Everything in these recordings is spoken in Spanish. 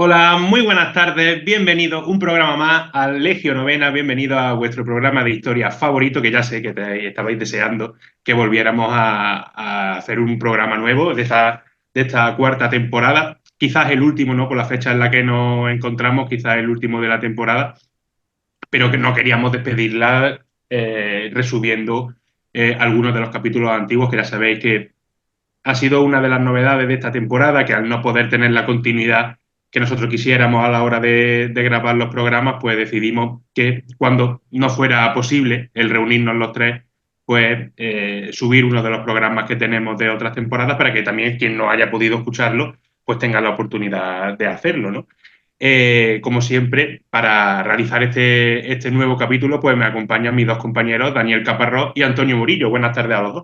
Hola, muy buenas tardes, bienvenidos un programa más al Legio Novena, bienvenido a vuestro programa de historia favorito, que ya sé que estabais deseando que volviéramos a hacer un programa nuevo de esta cuarta temporada, quizás el último, ¿no? Por la fecha en la que nos encontramos, quizás el último de la temporada, pero que no queríamos despedirla resumiendo algunos de los capítulos antiguos, que ya sabéis que ha sido una de las novedades de esta temporada, que al no poder tener la continuidad que nosotros quisiéramos a la hora de grabar los programas, pues decidimos que cuando no fuera posible el reunirnos los tres, pues subir uno de los programas que tenemos de otras temporadas para que también quien no haya podido escucharlo, pues tenga la oportunidad de hacerlo, ¿no? Como siempre, para realizar este nuevo capítulo, pues me acompañan mis dos compañeros, Daniel Caparrós y Antonio Murillo. Buenas tardes a los dos.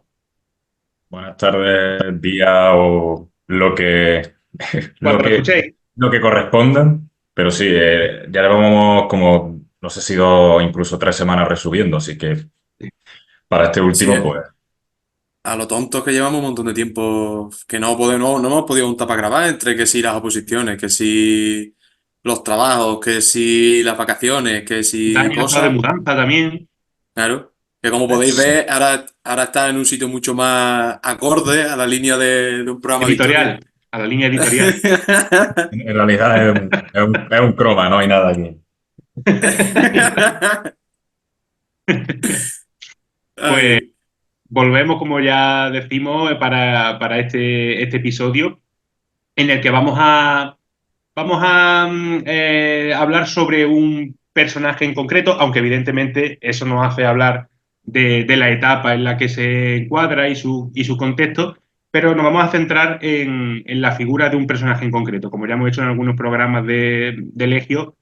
Buenas tardes, día o lo que, lo Cuando lo que, escuchéis. lo que correspondan, pero sí, ya llevamos como, no sé si dos, incluso 3 semanas resubiendo, así que para este Sí, último, pues a lo tontos que llevamos un montón de tiempo que no hemos podido juntar para grabar, entre que si las oposiciones, que si los trabajos, que si las vacaciones, que si Dani ha estado de cosas. mudanza también. Claro, que como podéis sí. ver, ahora está en un sitio mucho más acorde a la línea de un programa de historia. Editorial, a la línea editorial. En realidad es un croma, no hay nada aquí. Pues Ay, volvemos, como ya decimos, para este episodio en el que vamos a hablar sobre un personaje en concreto, aunque evidentemente eso nos hace hablar de la etapa en la que se encuadra y su contexto, pero nos vamos a centrar en la figura de un personaje en concreto. Como ya hemos hecho en algunos programas de Legio,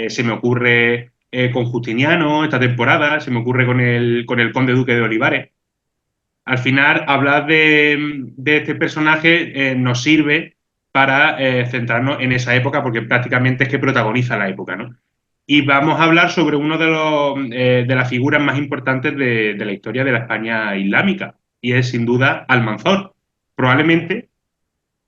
se me ocurre con Justiniano esta temporada, se me ocurre con el Conde Duque de Olivares. Al final, hablar de este personaje nos sirve para centrarnos en esa época, porque prácticamente es que protagoniza la época, ¿no? Y vamos a hablar sobre uno de las figuras más importantes de la historia de la España islámica, y es sin duda Almanzor. Probablemente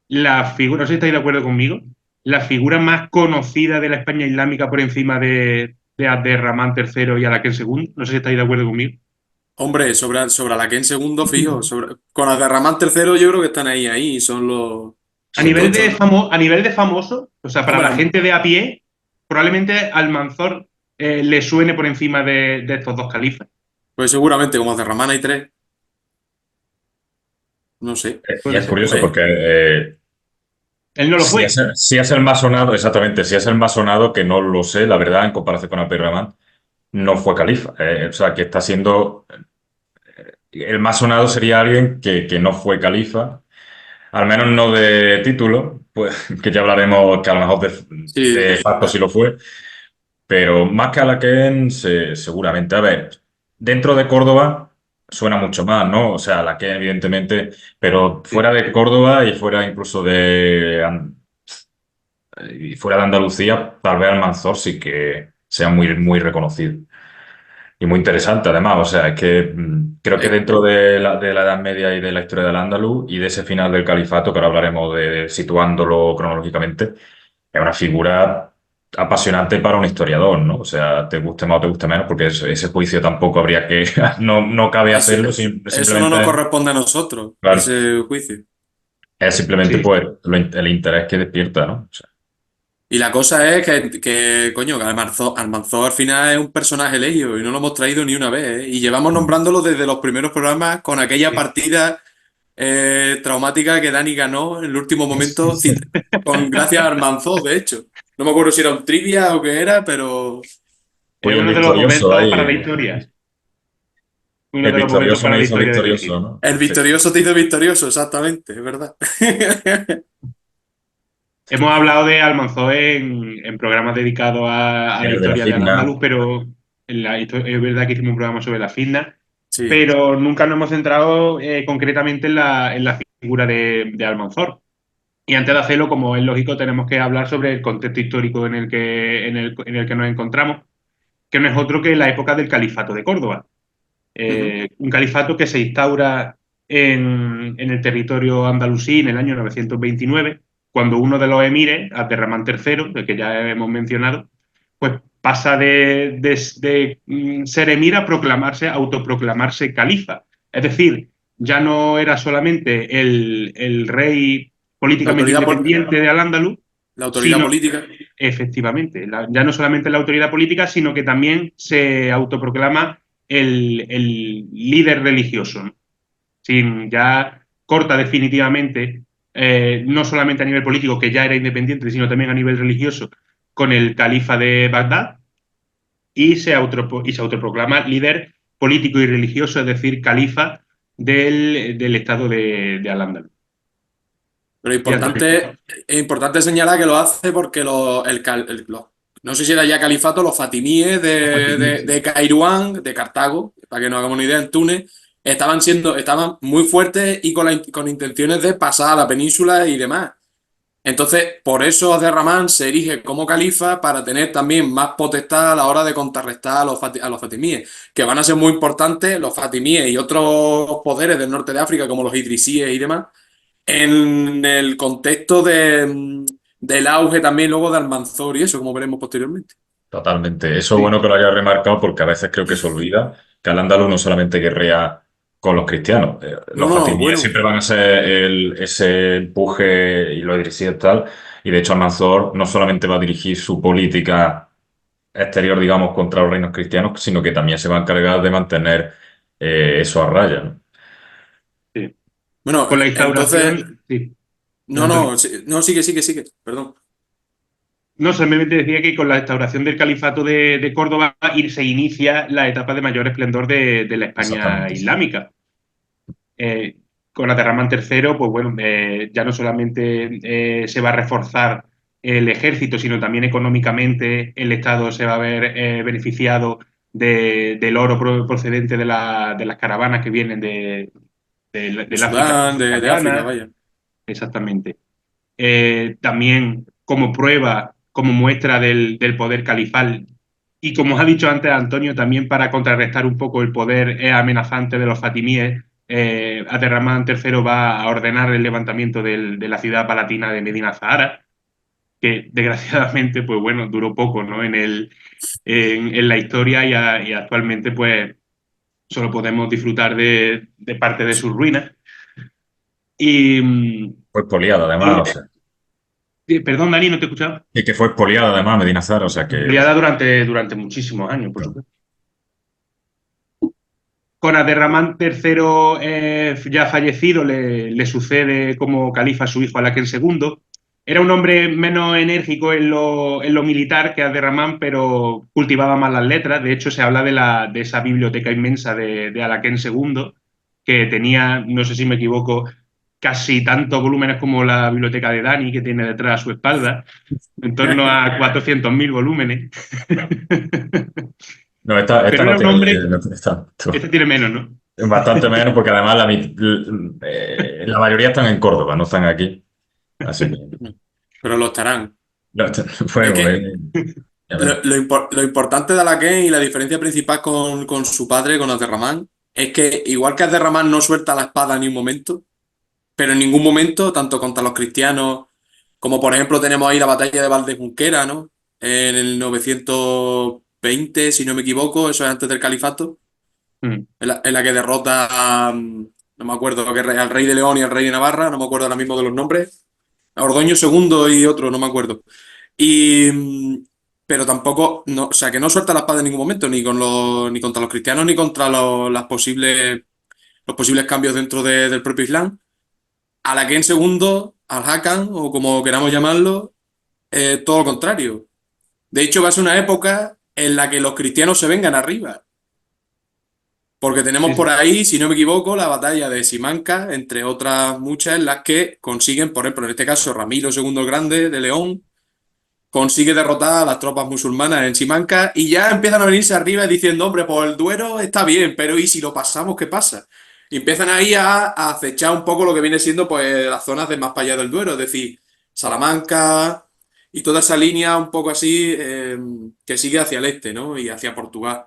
la figura, no sé si estáis de acuerdo conmigo, la figura más conocida de la España islámica por encima de Abderramán III y Alaquén II. No sé si estáis de acuerdo conmigo. hombre, sobre la que en segundo, fijo. Con Abderramán tercero yo creo que están ahí, son A los nivel tochos, de ¿no? a nivel de famoso, o sea, para Hombre, la gente de a pie, probablemente Almanzor le suene por encima de estos dos califas. pues seguramente como Abderramán hay tres, no sé. Y Puede es ser. curioso porque Él no lo si fue. es el más sonado, exactamente, si es el más sonado, que no lo sé, la verdad, en comparación con Abderramán, no fue califa. O sea, que está siendo. El más sonado sería alguien que no fue califa, al menos no de título, pues que ya hablaremos que a lo mejor de Sí, facto sí lo fue, pero más que Alaquén, seguramente. A ver, dentro de Córdoba suena mucho más, ¿no? O sea, Alaquén, evidentemente, pero Sí. fuera de Córdoba y fuera incluso y fuera de Andalucía, tal vez Almanzor sí que sea muy, muy reconocido. Y muy interesante, además. O sea, es que creo que eh, dentro de la Edad Media y de la historia del Andaluz y de ese final del califato, que ahora hablaremos de situándolo cronológicamente, es una figura apasionante para un historiador, ¿no? O sea, te guste más o te guste menos, porque ese juicio tampoco habría que. No cabe hacerlo, ese- eso no nos simplemente. corresponde a nosotros, Claro, ese juicio. es simplemente Sí. pues el interés que despierta, ¿no? O sea, Y la cosa es coño, que Almanzor al final es un personaje legio y no lo hemos traído ni una vez, ¿eh? Y llevamos mm. nombrándolo desde los primeros programas con aquella Sí. partida traumática que Dani ganó en el último momento con gracias a Almanzor, de hecho. No me acuerdo si era un trivia o qué era, pero Es Oye, el uno de los victorioso momentos para la ahí. historia. Uno El de los momentos victorioso para me la hizo historia del victorioso, Legio. ¿no? el Sí. victorioso te hizo victorioso, exactamente, es verdad. Hemos hablado de Almanzor en programas dedicados a la El de la historia de Fitna. Al-Ándalus, pero es verdad que hicimos un programa sobre la Fitna, Sí. pero nunca nos hemos centrado concretamente en la figura de Almanzor. Y antes de hacerlo, como es lógico, tenemos que hablar sobre el contexto histórico en el que nos encontramos, que no es otro que la época del Califato de Córdoba. Ujú. Un califato que se instaura en el territorio andalusí en el año 929 cuando uno de los emires, Abderramán III, el que ya hemos mencionado, pues pasa de ser emir a autoproclamarse califa. Es decir, ya no era solamente el rey La políticamente autoridad, independiente de Al-Ándalus, la autoridad sino, política. efectivamente, ya no solamente la autoridad política, sino que también se autoproclama el líder religioso, ¿no? Sin, ya corta definitivamente, no solamente a nivel político, que ya era independiente, sino también a nivel religioso, con el califa de Bagdad, y se autoproclama líder político y religioso, es decir, califa del estado de Al-Ándalus. Pero Fíjate, es importante señalar que lo hace porque no sé si era ya califato, los fatimíes los fatimíes, de Kairouán, de Cartago, para que nos hagamos una idea, en Túnez, estaban muy fuertes y con intenciones de pasar a la península y demás. Entonces, por eso Abderramán se erige como califa para tener también más potestad a la hora de contrarrestar a los fatimíes, que van a ser muy importantes los fatimíes y otros poderes del norte de África, como los idrisíes y demás, en el contexto del auge también luego de Almanzor y eso, como veremos posteriormente. Totalmente. Eso es sí, bueno que lo hayas remarcado porque a veces creo que se olvida que Al-Ándalus no solamente guerrea con los cristianos. No, Los no, fatimíes bueno, siempre van a ser ese empuje y los idrisíes tal. Y de hecho Almanzor no solamente va a dirigir su política exterior, digamos, contra los reinos cristianos, sino que también se va a encargar de mantener eso a raya, ¿no? sí. bueno, Con la entonces, instauración, sí, no, Antonio. no, no, sigue, perdón. No, simplemente decía que con la instauración del califato de Córdoba se inicia la etapa de mayor esplendor de la España Exactamente, sí. islámica. Eh, con Abderramán III, pues bueno, ya no solamente se va a reforzar el ejército, sino también económicamente el Estado se va a ver beneficiado del oro procedente de las caravanas que vienen De del África Sudán, de África, subsahariana, vaya. exactamente. También como prueba, como muestra del poder califal. Y como os ha dicho antes Antonio, también para contrarrestar un poco el poder amenazante de los fatimíes, Abderramán III va a ordenar el levantamiento de la ciudad palatina de Medina Zahara, que desgraciadamente, pues bueno, duró poco, ¿no? En la historia y actualmente, pues solo podemos disfrutar de parte de sus ruinas. Y, Fue expoliada y- además, o sea, perdón, Dani, no te he escuchado. y que fue expoliada además Medina Zahara, o sea que... Ampliada durante muchísimos años, por supuesto. Con Abderramán III ya fallecido, le sucede como califa a su hijo Alaquén II. Era un hombre menos enérgico en lo militar que Abderramán, pero cultivaba más las letras. De hecho, se habla de esa biblioteca inmensa de Alaquén II, que tenía, no sé si me equivoco, casi tantos volúmenes como la biblioteca de Dani, que tiene detrás a su espalda, en torno a 400.000 volúmenes. No, esta Pero no era un tiene, hombre, tanto. este tiene menos, ¿no? Bastante menos porque además la mayoría están en Córdoba, no están aquí. Así que, Pero lo estarán. no, Es bueno, que ya ves. lo importante de Alaquén y la diferencia principal con su padre, con Abderramán, es que igual que Abderramán no suelta la espada ni un momento, pero en ningún momento, tanto contra los cristianos, como por ejemplo tenemos ahí la batalla de Valdemunquera, ¿no? En el 920, si no me equivoco, eso es antes del califato, Mm. en la que derrota no me acuerdo, al rey de León y al rey de Navarra, no me acuerdo ahora mismo de los nombres, a Ordoño II y otro, no me acuerdo. Y, pero tampoco, no, o sea, que no suelta la espada en ningún momento, ni contra los cristianos, ni contra los posibles cambios dentro del propio Islam. Alaquén segundo, Al-Hakam, o como queramos llamarlo, todo lo contrario. De hecho, va a ser una época en la que los cristianos se vengan arriba. Porque tenemos Sí, por sí. ahí, si no me equivoco, la batalla de Simancas, entre otras muchas, en las que consiguen, por ejemplo, en este caso, Ramiro II el Grande de León, consigue derrotar a las tropas musulmanas en Simancas y ya empiezan a venirse arriba diciendo, hombre, pues el Duero está bien, pero ¿y si lo pasamos, qué pasa? Y empiezan ahí a acechar un poco lo que viene siendo pues las zonas de más para allá del Duero, es decir, Salamanca y toda esa línea un poco así que sigue hacia el este, ¿no? Y hacia Portugal.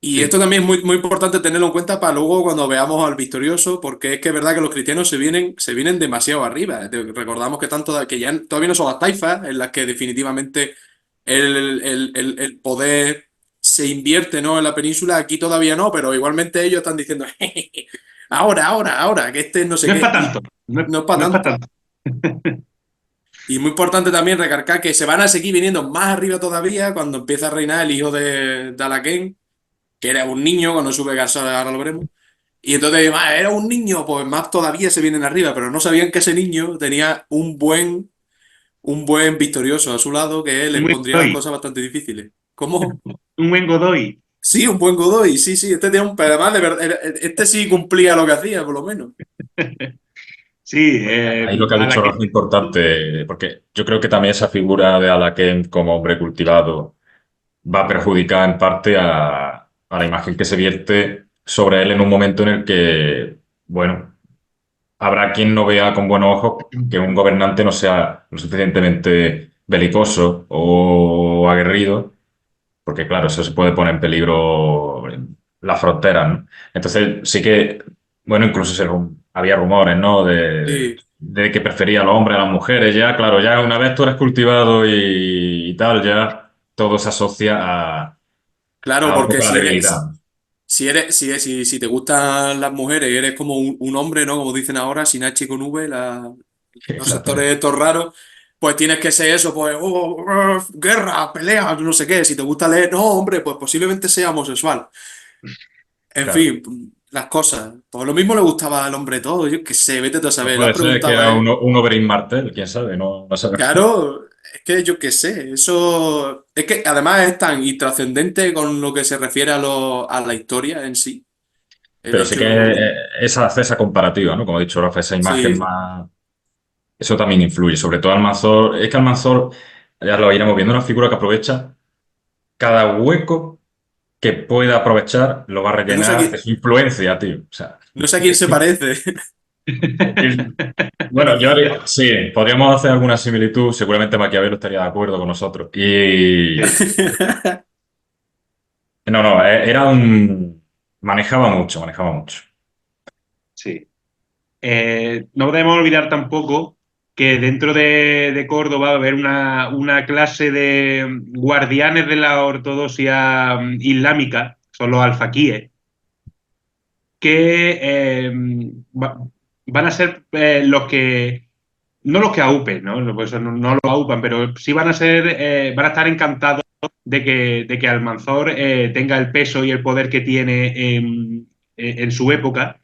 Y Sí. esto también es muy, muy importante tenerlo en cuenta para luego cuando veamos al victorioso, porque es que es verdad que los cristianos se vienen demasiado arriba. Recordamos que, que ya todavía no son las taifas en las que definitivamente el poder se invierte, ¿no? En la península, aquí todavía no, pero igualmente ellos están diciendo, ahora, que este no sé No es para qué, tanto. y no es para No es para tanto. tanto. Y muy importante también recalcar que se van a seguir viniendo más arriba todavía cuando empieza a reinar el hijo de Alaquén, que era un niño cuando sube Garzón, ahora lo veremos. Y entonces, era un niño, pues más todavía se vienen arriba, pero no sabían que ese niño tenía un buen victorioso a su lado que Un les buen pondría las Godoy. cosas bastante difíciles. ¿Cómo? Un buen Godoy. Sí, un buen Godoy, sí, sí, este tenía un, pero además de verdad, este sí cumplía lo que hacía, por lo menos. Sí, Ahí lo que ha a la dicho que... Rafa es importante, porque yo creo que también esa figura de Alaquén como hombre cultivado va a perjudicar en parte a la imagen que se vierte sobre él en un momento en el que, bueno, habrá quien no vea con buenos ojos que un gobernante no sea lo suficientemente belicoso o aguerrido, porque claro, eso se puede poner en peligro las fronteras, ¿no? Entonces sí que, bueno, incluso había rumores, ¿no? Sí, De que prefería a los hombres a las mujeres, ya, claro, ya una vez tú eres cultivado y tal, ya todo se asocia claro, a un porque poco la si debilidad. eres, si te gustan las mujeres, eres como un hombre, ¿no? Como dicen ahora, sin H y con V, los sectores Exactamente. estos raros, pues tienes que ser eso, pues, guerra, pelea, no sé qué. Si te gusta leer, no, hombre, pues posiblemente sea homosexual. En Claro. fin, las cosas. Pues lo mismo le gustaba al hombre todo, yo qué sé, vete tú a Pues saber. Le has puede ser que preguntado era a él. un Oberyn Martell, quién sabe, no, no sabemos. Claro, es que yo qué sé, eso. Es que además es tan intrascendente con lo que se refiere a la historia en sí. El Pero sí que hecho. esa comparativa, ¿no? Como he dicho, Rafa, esa imagen Sí. más. Eso también influye, sobre todo Almanzor. Es que Almanzor, ya lo iremos viendo, una figura que aprovecha cada hueco que pueda aprovechar, lo va a Yo no sé a rellenar de quién, su influencia, tío. O sea, no sé a quién se parece. bueno, sí, podríamos hacer alguna similitud, seguramente Maquiavelo estaría de acuerdo con nosotros. Y no, no, era un... Manejaba mucho, manejaba mucho. Sí. No podemos olvidar tampoco que dentro de Córdoba va a haber una clase de guardianes de la ortodoxia islámica, son los alfaquíes, que van a ser los que, no los que aupen, ¿no? Pues no los aupan, pero sí van a ser, van a estar encantados de que Almanzor tenga el peso y el poder que tiene en su época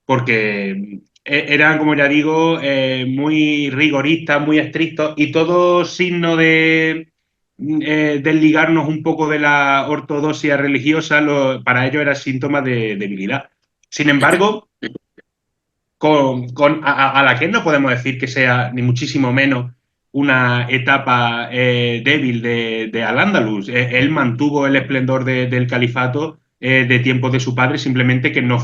porque eran, como ya digo, muy rigoristas, muy estrictos y todo signo de desligarnos un poco de la ortodoxia religiosa, para ellos era síntoma de debilidad. Sin Es que, embargo, a la que no podemos decir que sea ni muchísimo menos una etapa débil de Al-Ándalus. Él mantuvo el esplendor del califato de tiempos de su padre, simplemente que no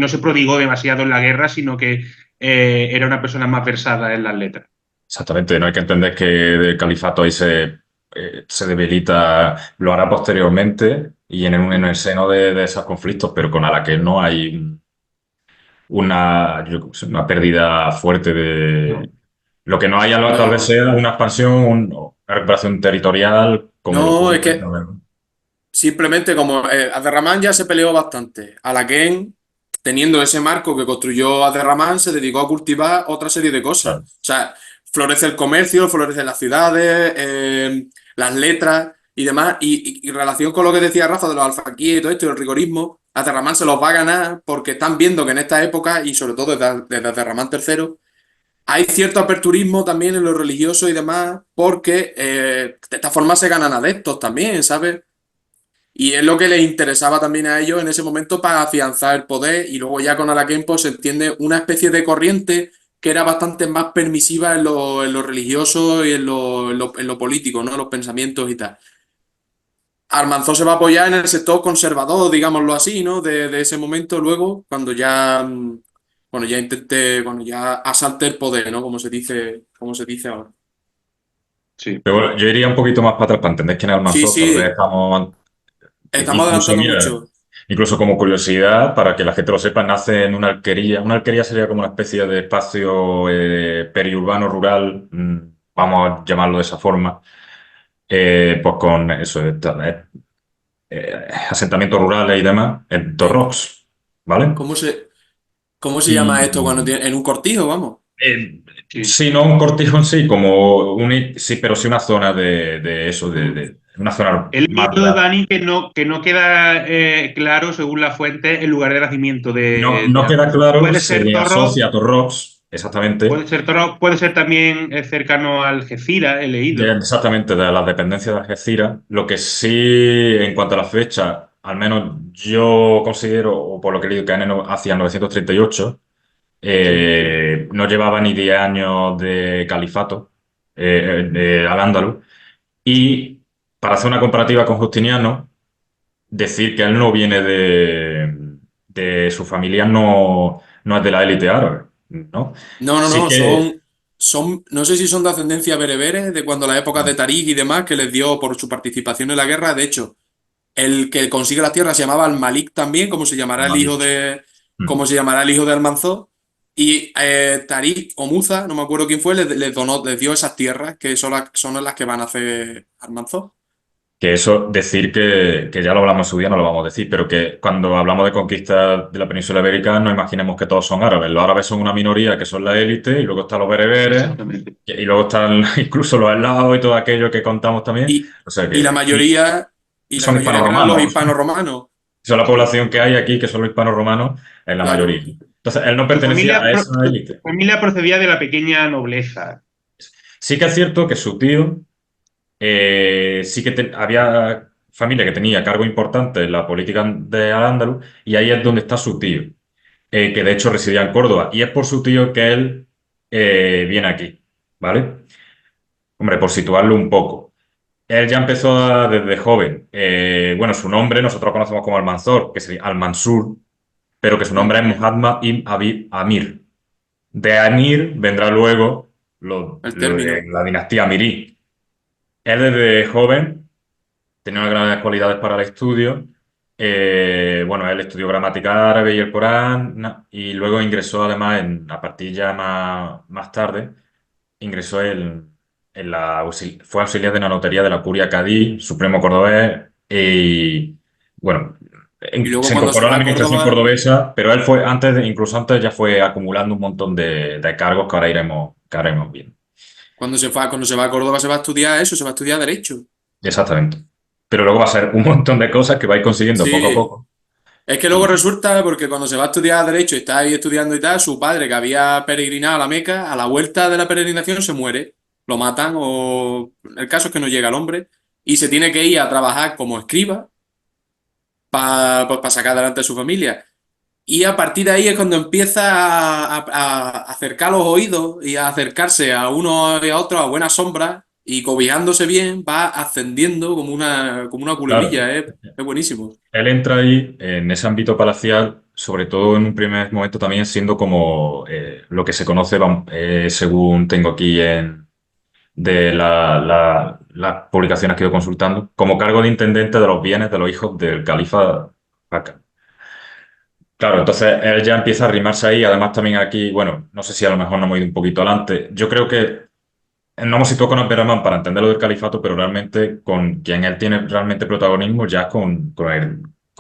se prodigó demasiado en la guerra, sino que era una persona más versada en las letras. Exactamente, no hay que entender que el califato ahí se debilita, lo hará posteriormente y en el seno de esos conflictos, pero con Araquel no hay una pérdida fuerte de... No. Lo que no hay tal vez no, sea una expansión, una recuperación territorial como lo no, es pudo que haber. simplemente como Abderramán ya se peleó bastante. Alaquén, teniendo ese marco que construyó Abderramán, se dedicó a cultivar otra serie de cosas. O Claro. sea, florece el comercio, florecen las ciudades, las letras y demás. Y en relación con lo que decía Rafa de los alfaquíes y todo esto, y el rigorismo, Abderramán se los va a ganar porque están viendo que en esta época, y sobre todo desde Abderramán III, hay cierto aperturismo también en lo religioso y demás, porque de esta forma se ganan adeptos también, ¿sabes? Y es lo que les interesaba también a ellos en ese momento para afianzar el poder. Y luego ya con Alaquem pues, se entiende una especie de corriente que era bastante más permisiva en lo religioso y en lo político, ¿no? Los pensamientos y tal. Almanzó se va a apoyar en el sector conservador, digámoslo así, ¿no? De ese momento luego, cuando ya asalte el poder, ¿no? Como se dice ahora. Sí. Pero bueno, yo iría un poquito más para atrás para entender quién es Sí, Almanzor, tal vez sí, estamos Estamos Incluso, adelantando mira, mucho. incluso como curiosidad, para que la gente lo sepa, nace en una alquería. Una alquería sería como una especie de espacio periurbano rural, vamos a llamarlo de esa forma, pues con eso, asentamientos rurales y demás, en Eh, Torrox, ¿vale? ¿Cómo cómo se llama esto cuando Y tiene, en un cortijo, vamos? Sí. sí, no un cortijo en sí, como sí, pero sí una zona de eso, Mm. una zona He más leído, rural. Dani, que no queda claro, según la fuente, el lugar de nacimiento No, de no queda Almanzor. claro, se le asocia a Torrox, exactamente, Puede ser también cercano al Algeciras, he leído. exactamente de las dependencias de Algeciras. Lo que sí, en cuanto a la fecha, al menos yo considero, o por lo que he leído, que es hacia 938. Sí. No llevaba ni 10 años de califato al-Ándalus. Y para hacer una comparativa con Justiniano, decir que él no viene de su familia, no es de la élite árabe, ¿no? No, no, Sí no, que, no sé si son de ascendencia bereberes, de cuando la época de Tarik y demás, que les dio por su participación en la guerra. De hecho, el que consigue las tierras se llamaba Al-Malik también, como se llamará el hijo de Almanzor. Y Tarik o Muza, no me acuerdo quién fue, les dio esas tierras que son las que van a hacer Almanzor. que eso, decir que ya lo hablamos en su día, no lo vamos a decir, pero que cuando hablamos de conquista de la península ibérica, no imaginemos que todos son árabes. Los árabes son una minoría que son la élite, y luego están los bereberes, Exactamente. y luego están incluso los eslavos y todo aquello que contamos también. Y, O sea y la que mayoría, y la son mayoría que eran los hispano-romanos. hispano-romanos. Son la Sí. población que hay aquí, que son los hispano-romanos, es la Claro. mayoría. Entonces, él no Su pertenecía familia, a esa élite. su familia procedía de la pequeña nobleza. Sí que es cierto que su tío sí que había familia que tenía cargo importante en la política de Al-Ándalus, y ahí es donde está su tío, que de hecho residía en Córdoba. Y es por su tío que él viene aquí, ¿vale? Hombre, por situarlo un poco. Él ya empezó desde joven. Bueno, su nombre nosotros lo conocemos como Almanzor, que sería Al-Mansur, pero que su nombre es Mm, Muhammad ibn Abi Amir. De Amir vendrá luego el término. la dinastía amirí. Él desde joven tenía unas grandes cualidades para el estudio. Bueno, él estudió gramática árabe y el Corán, y luego ingresó además, a partir ya más tarde, ingresó fue auxiliar de la notaría de la Curia Cadí, Supremo Cordobés, y bueno, Y luego se cuando se incorporó a la fue a administración Córdoba, cordobesa, pero él fue incluso antes ya fue acumulando un montón de cargos que ahora iremos viendo. cuando se va a Córdoba se va a estudiar eso, se va a estudiar Derecho. Exactamente. Pero luego va a ser un montón de cosas que vais consiguiendo poco a Sí, poco. es que luego Y resulta, porque cuando se va a estudiar Derecho y está ahí estudiando y tal, su padre, que había peregrinado a la Meca, a la vuelta de la peregrinación se muere, lo matan o el caso es que no llega el hombre y se tiene que ir a trabajar como escriba para sacar adelante a su familia. Y a partir de ahí es cuando empieza a acercar los oídos y a acercarse a uno y a otro a buena sombra y cobijándose bien va ascendiendo como una claro, culebrilla, es buenísimo. él entra ahí en ese ámbito palacial, sobre todo en un primer momento también siendo como lo que se conoce, según tengo aquí de las publicaciones que he ido consultando, como cargo de intendente de los bienes de los hijos del califa Hakam. Claro, entonces él ya empieza a arrimarse ahí. Además también aquí, bueno, no sé si a lo mejor no hemos ido un poquito adelante. Yo creo que no hemos situado con Abderramán para entender lo del califato, pero realmente con quien él tiene realmente protagonismo ya es con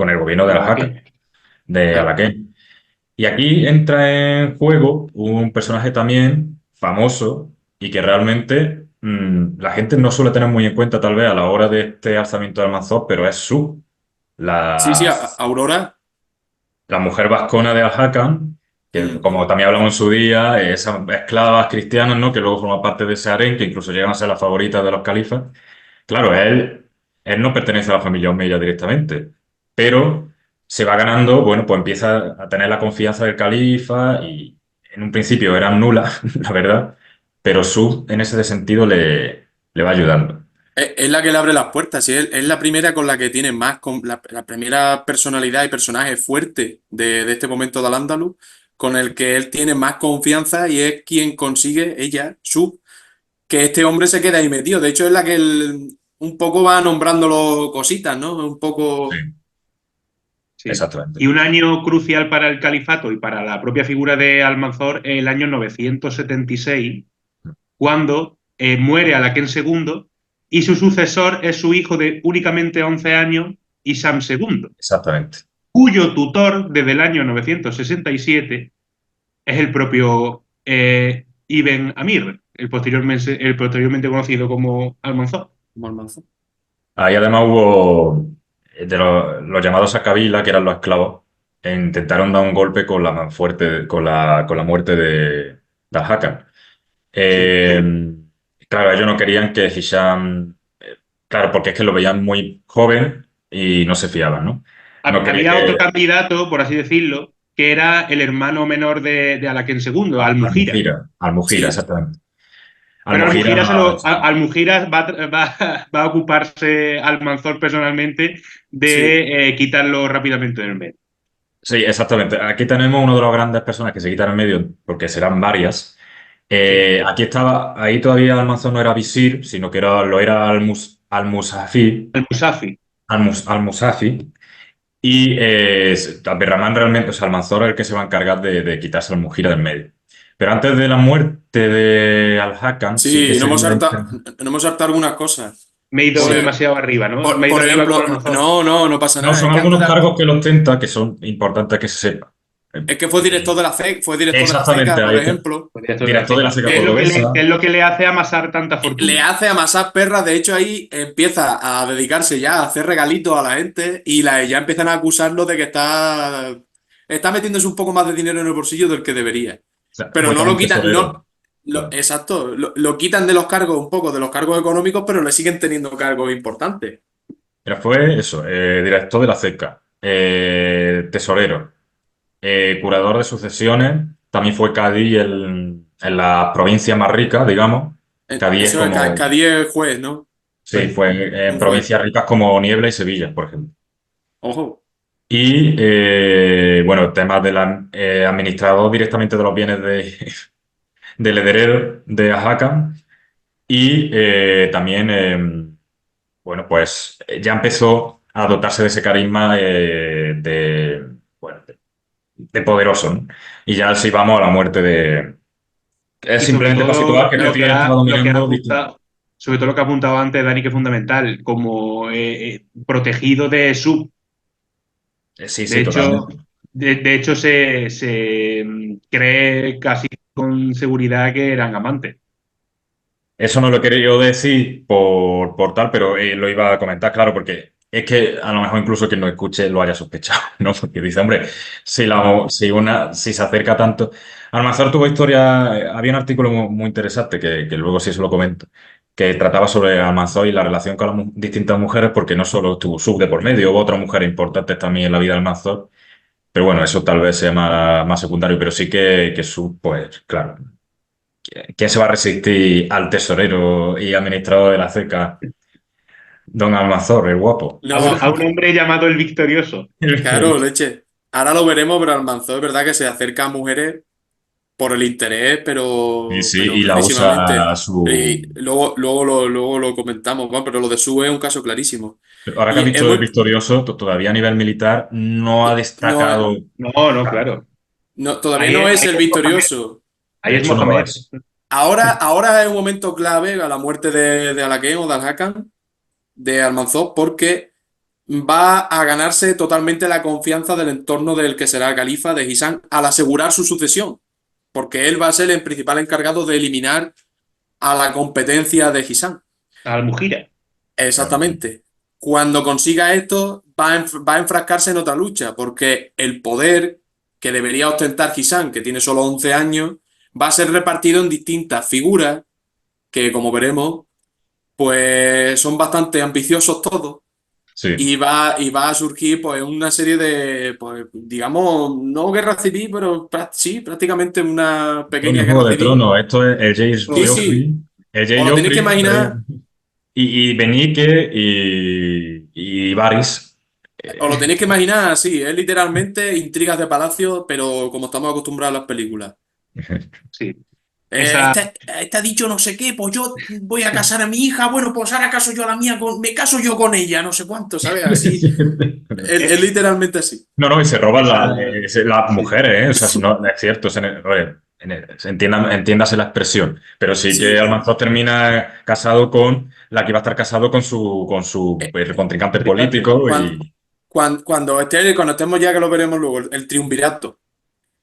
el gobierno de ¿Verdad Al-Hakam, que? de Claro. Alaquén. Y aquí entra en juego un personaje también famoso y que realmente la gente no suele tener muy en cuenta tal vez a la hora de este alzamiento de Almanzor, pero es Sí, sí, la, Aurora. la mujer vascona de Al-Hakam, que mm, como también hablamos en su día, esas esclavas cristianas, ¿no? Que luego forman parte de ese harén, que incluso llegan a ser las favoritas de los califas. Claro, él no pertenece a la familia Omeya directamente, pero se va ganando, bueno, pues empieza a tener la confianza del califa, y en un principio eran nulas, la verdad, pero Sud en ese sentido le va ayudando. es la que le abre las puertas, sí, es la primera con la que tiene la primera personalidad y personaje fuerte de este momento de Al-Ándalus, con el que él tiene más confianza y es quien consigue, ella, su que este hombre se queda ahí metido. De hecho, es un poco va nombrándolo cositas, ¿no? Un poco... Sí, Sí. exactamente. Y un año crucial para el califato y para la propia figura de Almanzor, el año 976, cuando muere Alakén II y su sucesor es su hijo de únicamente 11 años, Isam II, Exactamente. cuyo tutor desde el año 967 es el propio Ibn Amir, el posteriormente conocido como Almanzor. Malmanzón. Ahí además hubo de los llamados a Kabila, que eran los esclavos, intentaron dar un golpe con la Manfuerte, con la muerte de Al-Hakam. Sí. Claro, ellos no querían que Hisham, claro, porque es que lo veían muy joven y no se fiaban, ¿no? No quería Había otro que candidato, por así decirlo, que era el hermano menor de Alakén II, Al-Mugira. Al-Mugira, Sí, exactamente. Pero Al-Mugira, Al-Mugira va a ocuparse Almanzor personalmente sí. de quitarlo rápidamente del medio. sí, exactamente. Aquí tenemos uno de los grandes personas que se quitan en medio, porque serán varias. Sí. Aquí estaba, ahí todavía Almanzor no era visir, sino que lo era Al-Musafi, Al-Musafi. Al-Musafi. Y Abderramán realmente, o sea, Almanzor es el que se va a encargar de quitarse al Mugira del medio. Pero antes de la muerte de Al-Hakam, sí que Sí, se no hemos saltado algunas cosas. Me he ido Por, e- demasiado arriba, ¿no? Me he ido por arriba como ejemplo, Almanzor. no pasa No, nada. son Es que antes algunos de- cargos que él ostenta que son importantes que se sepa. es que fue director de la CEC, fue director de la Exactamente, CECA, por ahí está. ejemplo. Esto de la Director de la ceca. Seca ¿Qué Cordobesa. es lo que le hace amasar tanta Le fortuna? hace amasar perras, de hecho ahí empieza a dedicarse ya a hacer regalitos a la gente y ya empiezan a acusarlo de que está metiéndose un poco más de dinero en el bolsillo del que debería. O sea, Pero fue no lo también quitan, tesorero. no, Claro. exacto, lo quitan de los cargos, un poco de los cargos económicos, pero le siguen teniendo cargos importantes. Mira, fue eso, director de la CECA, tesorero, curador de sucesiones, también fue cadí en la provincia más rica, digamos. Cadí es Eso es como, Cádiz es juez, ¿no? sí, Pues, fue en Un juez. provincias ricas como Niebla y Sevilla, por ejemplo. Ojo. Y bueno, temas del administrador directamente de los bienes del heredero de Ajaca. Y también, bueno, pues ya empezó a dotarse de ese carisma bueno, de poderoso, ¿no? Y ya si vamos a la muerte de... Es y sobre simplemente para situar todo que este tío ya estaba lo que ha dominando distinto. apuntado, sobre todo lo que ha apuntado antes Dani, que es fundamental, como protegido de sub. Sí, De sí, hecho, totalmente. de hecho cree casi con seguridad que eran amantes. Eso no lo he querido decir por tal, pero lo iba a comentar, claro, porque es que a lo mejor incluso quien no escuche lo haya sospechado, ¿no? Porque dice, hombre, si se acerca tanto. A lo mejor tuvo historia, había un artículo muy interesante que luego sí se lo comento, que trataba sobre Almanzor y la relación con las distintas mujeres, porque no solo tuvo Sub de por medio, hubo otras mujeres importantes también en la vida de Almanzor, pero bueno, eso tal vez sea más secundario, pero sí que Sub, pues claro. ¿Quién se va a resistir al tesorero y administrador de la CECA, don Almazor, el guapo? No, A un hombre llamado el Victorioso. claro, leche. Ahora lo veremos, pero Almanzó es verdad que se acerca a mujeres por el interés, Sí, sí, pero y la usa clarísimamente. a su... Y luego lo comentamos, bueno, pero lo de Sue es un caso clarísimo. Ahora que Y has es dicho del muy... victorioso, todavía a nivel militar no ha No, destacado... No, no, claro. todavía Ahí no es ahí el es Mohamed. victorioso. Ahí De es hecho, no lo Mohamed. es. Ahora es un momento clave a la muerte de Alaquén o de Al-Hakam, de Almanzó, porque va a ganarse totalmente la confianza del entorno del que será el califa de Hisán al asegurar su sucesión, porque él va a ser el principal encargado de eliminar a la competencia de Hisán. Al Mujira. Exactamente. Cuando consiga esto, va a enfrascarse en otra lucha, porque el poder que debería ostentar Hisán, que tiene solo 11 años, va a ser repartido en distintas figuras que, como veremos, pues son bastante ambiciosos todos Sí. y va a surgir pues una serie de, pues, digamos, no guerra civil, pero sí, prácticamente una pequeña Un Juego guerra de civil. Tronos, esto es el Jay Sí, sí. Joffrey, el O Jay lo tenéis que Joffrey imaginar, y Benique y Varys. o lo Eh, tenéis que imaginar así, es literalmente intrigas de palacio, pero como estamos acostumbrados a las películas. Sí. Esa, Este ha dicho no sé qué, pues yo voy a casar a mi hija, bueno, pues ahora caso yo a la mía, me caso yo con ella, no sé cuánto, ¿sabes? Así, es es- literalmente así. No, no, y se roban esa, las mujeres, ¿eh? O sea, no, es cierto, oye, entiéndase la expresión, pero sí Sí, que sí. Almanzor termina casado con la que iba a estar casado con su Eh, contrincante contrincante. político Cuando, y cuando estemos ya, que lo veremos luego, el triunvirato,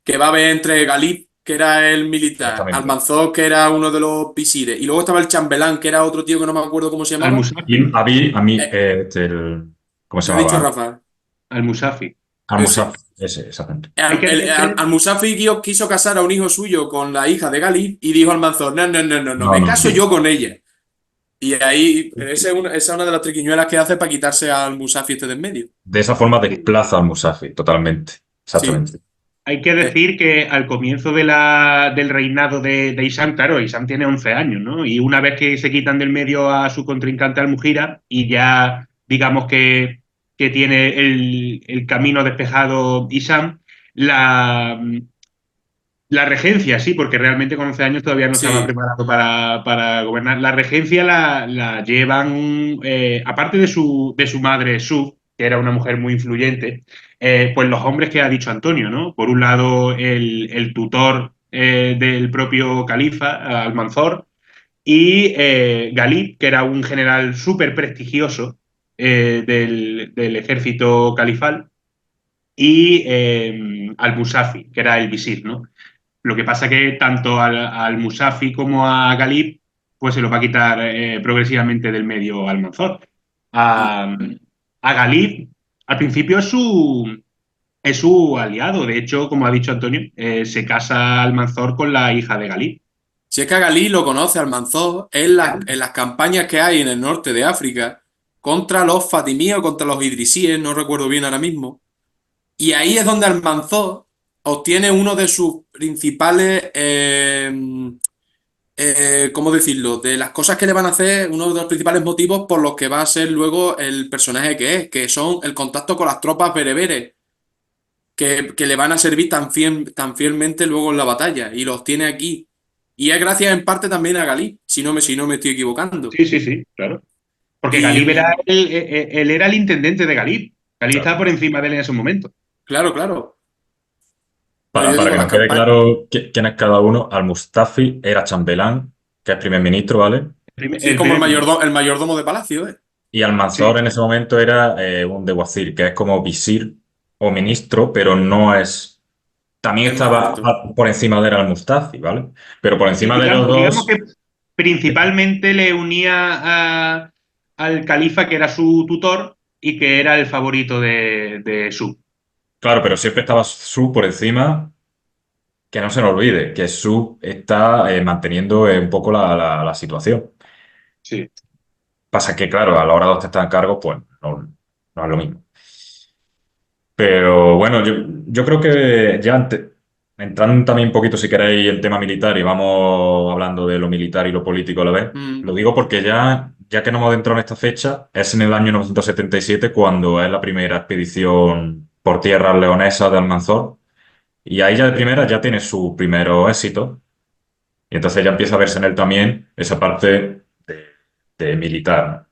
que va a haber entre Galip, que era el militar, exactamente. Almanzor, que era uno de los visires, y luego estaba el chambelán, que era otro tío que no me acuerdo cómo se llamaba. Al-Musafi. A mí, Eh, ¿cómo se ¿Qué ha dicho llamaba? Rafa? Al-Musafi. Ese. Al-Musaf, ese, exactamente. Hay que Al decir Musafi quiso casar a un hijo suyo con la hija de Galip y dijo Almanzor, no, no, no, no, no, No, me no. caso yo con ella. Y ahí, esa es una de las triquiñuelas que hace para quitarse al Musafi este de en medio. De esa forma desplaza al Musafi, totalmente. Sí. Exactamente. Hay que Eh, decir que al comienzo del reinado de Hisam, claro, Hisam tiene 11 años, ¿no? Y una vez que se quitan del medio a su contrincante Al-Muhira y ya digamos que tiene el camino despejado Hisam, la, la regencia, sí, porque realmente con 11 años todavía no estaba sí, preparado para gobernar. La regencia la llevan, aparte de su madre, Su, que era una mujer muy influyente, pues los hombres que ha dicho Antonio, ¿no? Por un lado, el tutor del propio califa, Almanzor, y Galib, que era un general súper prestigioso del ejército califal, y Al-Musafi, que era el visir, ¿no? Lo que pasa que tanto al Musafi como a Galib, pues se lo va a quitar progresivamente del medio al Manzor. A, a Galib, al principio es su aliado. De hecho, como ha dicho Antonio, se casa Almanzor con la hija de Galib. si es que a Galí lo conoce Almanzor en las campañas que hay en el norte de África contra los fatimíes o contra los idrisíes, no recuerdo bien ahora mismo. Y ahí es donde Almanzor obtiene uno de sus principales, ¿cómo decirlo? De las cosas que le van a hacer, uno de los principales motivos por los que va a ser luego el personaje que son el contacto con las tropas bereberes, que le van a servir tan fielmente luego en la batalla, y los tiene aquí. Y es gracias en parte también a Galí, si no me estoy equivocando. Sí, sí, sí, claro. Porque Y Galib era él era el intendente de Galib. Galib Claro. estaba por encima de él en ese momento. claro, claro. Pero Para, yo para digo, que las nos quede campañas. claro quién es cada uno, Al-Mustafi era chambelán, que es primer ministro, ¿vale? Sí, El como primer ministro. el mayordomo de palacio, ¿eh? Y Almanzor Sí. en ese momento era un deguacir, que es como visir o ministro, pero no es. También Es más estaba alto. por encima de Al-Mustafi, ¿vale? Pero por Sí, encima de los digamos dos, que principalmente le unía al califa, que era su tutor y que era el favorito de Su. claro, pero siempre estaba Su por encima, que no se nos olvide, que Su está manteniendo un poco la situación. Sí. Pasa que, claro, a la hora de ostentar cargos, pues no es lo mismo. Pero bueno, yo creo que ya entrando también un poquito, si queréis, el tema militar y vamos hablando de lo militar y lo político a la vez, Mm. lo digo porque ya que nos hemos adentrado en esta fecha, es en el año 977 cuando es la primera expedición por tierras leonesas de Almanzor y ahí ya de primera ya tiene su primero éxito y entonces ya empieza a verse en él también esa parte de militar.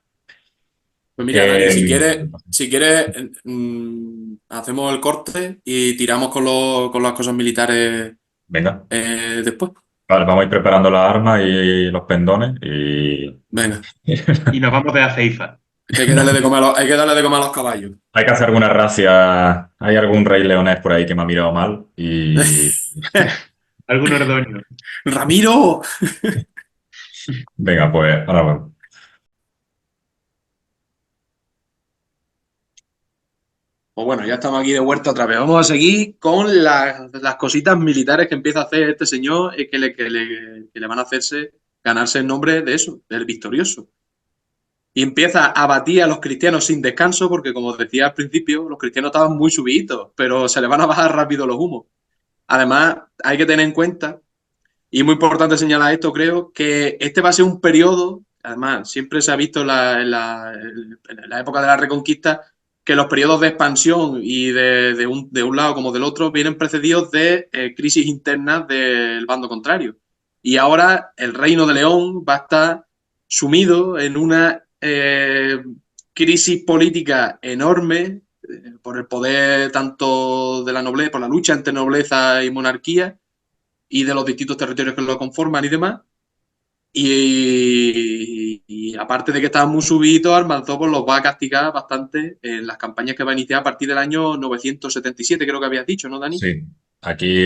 Pues mira, Dani, Eh, si quieres, hacemos el corte y tiramos con las cosas militares venga. después. Vale, vamos a ir preparando las armas y los pendones y Venga, Y nos vamos de Aceifa. que hay que darle de comer hay que darle de comer a los caballos. hay que hacer alguna racia. Hay algún rey leonés por ahí que me ha mirado mal y Algún ordoño. ¡Ramiro! venga, pues ahora vamos. Pues bueno, ya estamos aquí de vuelta otra vez. Vamos a seguir con las cositas militares que empieza a hacer este señor y que le van a hacerse ganarse el nombre de eso, del victorioso. Y empieza a batir a los cristianos sin descanso, porque como decía al principio, los cristianos estaban muy subiditos, pero se les van a bajar rápido los humos. Además, hay que tener en cuenta, y es muy importante señalar esto, creo, que este va a ser un periodo, además, siempre se ha visto en la época de la Reconquista, que los periodos de expansión y de un lado como del otro vienen precedidos de crisis internas del bando contrario. Y ahora el Reino de León va a estar sumido en una crisis política enorme por el poder tanto de la nobleza, por la lucha entre nobleza y monarquía y de los distintos territorios que lo conforman y demás. Y aparte de que estaba muy subido, Almanzor pues, los va a castigar bastante en las campañas que va a iniciar a partir del año 977, creo que habías dicho, ¿no, Dani? Sí, aquí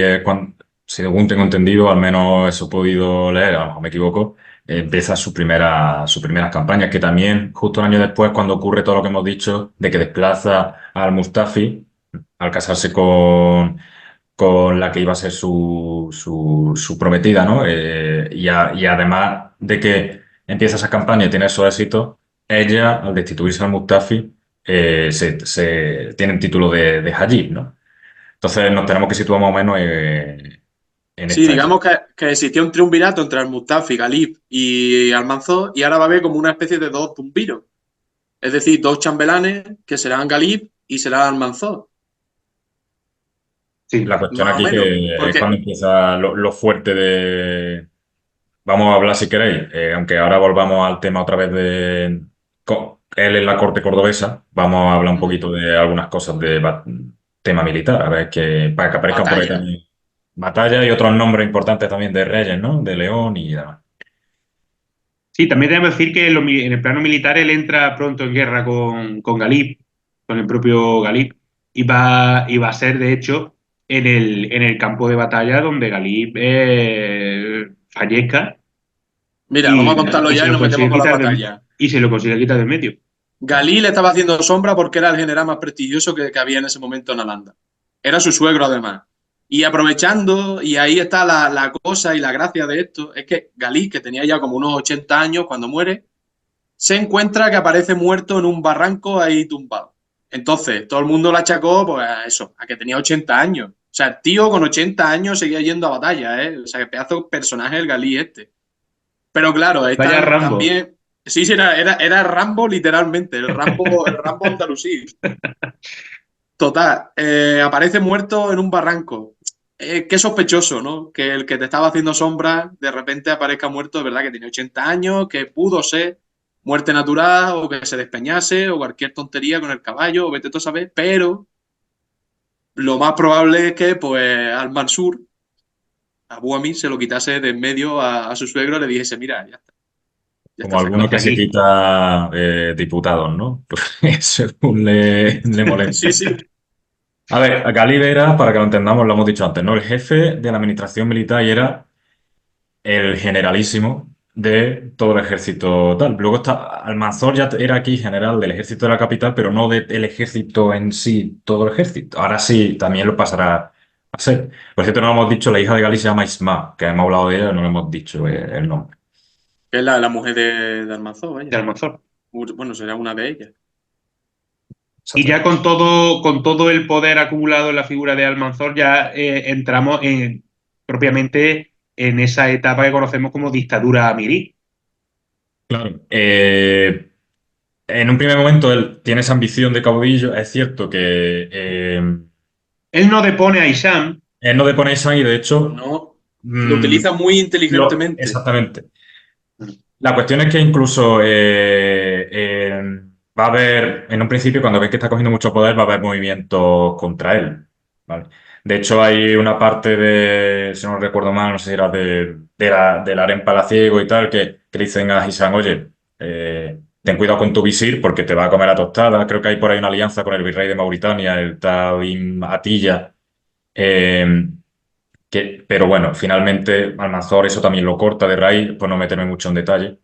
según tengo entendido, al menos eso he podido leer, a lo mejor me equivoco, empieza sus primeras campañas, que también justo un año después, cuando ocurre todo lo que hemos dicho, de que desplaza al Mustafi al casarse con la que iba a ser su prometida, ¿no? Y además de que empieza esa campaña y tiene esos éxitos, ella, al destituirse al Mustafi, tiene el título de Hajib, ¿no? Entonces nos tenemos que situar más o menos en Sí, esta digamos época. que existía un triunvirato entre Al-Mustafi, Galib y Almanzor, y ahora va a haber como una especie de dos tumpiros. Es decir, dos chambelanes que serán Galib y será Almanzor, Sí. La cuestión más o aquí menos. que es cuando Porque, empieza lo fuerte de... Vamos a hablar si queréis, aunque ahora volvamos al tema otra vez de él en la corte cordobesa, vamos a hablar un poquito de algunas cosas de tema militar, a ver para que aparezcan por ahí batalla. también batallas y otros nombres importantes también de reyes, ¿no? De León y demás. Sí, también debemos decir que en el plano militar él entra pronto en guerra con Galip, con el propio Galip, y va a ser, de hecho, en el campo de batalla donde Galip fallezca Mira, vamos a contarlo y ya se y lo nos metemos consigue con la quitar batalla. y se lo consigue quitar del medio. Galí le estaba haciendo sombra porque era el general más prestigioso que había en ese momento en Alanda. Era su suegro, además. Y aprovechando, y ahí está la cosa y la gracia de esto, es que Galí, que tenía ya como unos 80 años cuando muere, se encuentra que aparece muerto en un barranco ahí tumbado. Entonces, todo el mundo le achacó pues, a eso, a que tenía 80 años. O sea, el tío con 80 años seguía yendo a batalla, ¿eh? O sea, que pedazo de personaje el Galí este. Pero claro, Vaya están Rambo. también. Sí, sí, era Rambo literalmente, el Rambo andalusí. Total, aparece muerto en un barranco. Qué sospechoso, ¿no? Que el que te estaba haciendo sombra de repente aparezca muerto, de verdad que tiene 80 años, que pudo ser muerte natural o que se despeñase o cualquier tontería con el caballo o vete tú a saber, pero lo más probable es que pues al-Mansur, Abu Amir, se lo quitase de en medio a su suegro y le dijese, mira, ya Como está, se alguno acabó. Hasta que se aquí. quita diputados, ¿no? Pues según le molesta. Sí, sí. A ver, Galib era, para que lo entendamos, lo hemos dicho antes, ¿no? El jefe de la administración militar y era el generalísimo de todo el ejército tal. Luego está Almanzor, ya era aquí general del ejército de la capital, pero no del ejército en sí, todo el ejército. Ahora sí, también lo pasará a ser. Por cierto, no lo hemos dicho, la hija de Galí se llama Isma, que hemos hablado de ella, no le hemos dicho el nombre. Es la mujer de Almanzor, vaya. De Almanzor. Bueno, será una de ellas. Y ya Exactamente. con todo el poder acumulado en la figura de Almanzor, ya entramos propiamente en esa etapa que conocemos como dictadura amirí. Claro. En un primer momento él tiene esa ambición de caudillo. Es cierto que Él no depone a Isham. él no depone esa y de hecho, No, lo mm, utiliza muy inteligentemente. exactamente. La cuestión es que incluso va a haber, en un principio, cuando ve que está cogiendo mucho poder, va a haber movimientos contra él. ¿Vale? De hecho, hay una parte si no recuerdo mal, no sé si era del harén palaciego y tal, que dicen a Hisán, oye, ten cuidado con tu visir porque te va a comer la tostada. Creo que hay por ahí una alianza con el virrey de Mauritania, el Tabim Atilla. eh, pero bueno, finalmente Almanzor eso también lo corta de raíz, por no meterme mucho en detalle.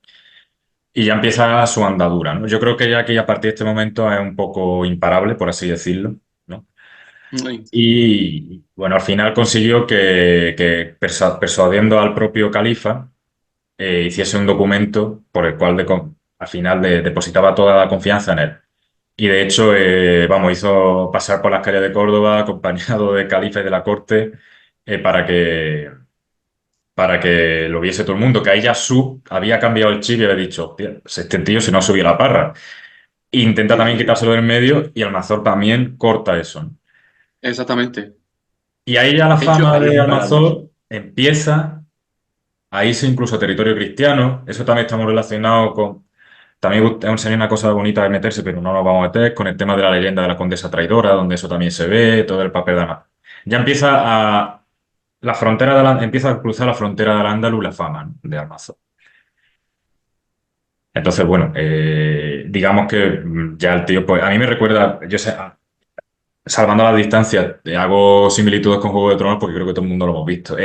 Y ya empieza su andadura, ¿no? Yo creo que ya aquí a partir de este momento es un poco imparable, por así decirlo, ¿no? Ay, Y bueno, al final consiguió que persuadiendo al propio califa, hiciese un documento por el cual al final depositaba toda la confianza en él. Y de hecho, vamos, hizo pasar por las calles de Córdoba acompañado de califa y de la corte para que lo viese todo el mundo, que ahí ya había cambiado el chip y había dicho, "Hostia, pues este tío si no subía la parra". Intenta sí, también sí, quitárselo del medio y Almanzor también corta eso, ¿no? exactamente. Y ahí ya la De hecho, fama Ahí es de un parado. Almanzor empieza a irse incluso a territorio cristiano. Eso también estamos relacionados con... También sería una cosa bonita de meterse, pero no nos vamos a meter con el tema de la leyenda de la condesa traidora, donde eso también se ve, todo el papel de Ana. Ya empieza a... La frontera de empieza a cruzar la frontera de Al-Ándalus la fama, ¿no?, de Almanzor. Entonces, bueno, digamos que ya el tío, pues a mí me recuerda, yo sé, salvando las distancias, hago similitudes con Juego de Tronos porque creo que todo el mundo lo hemos visto.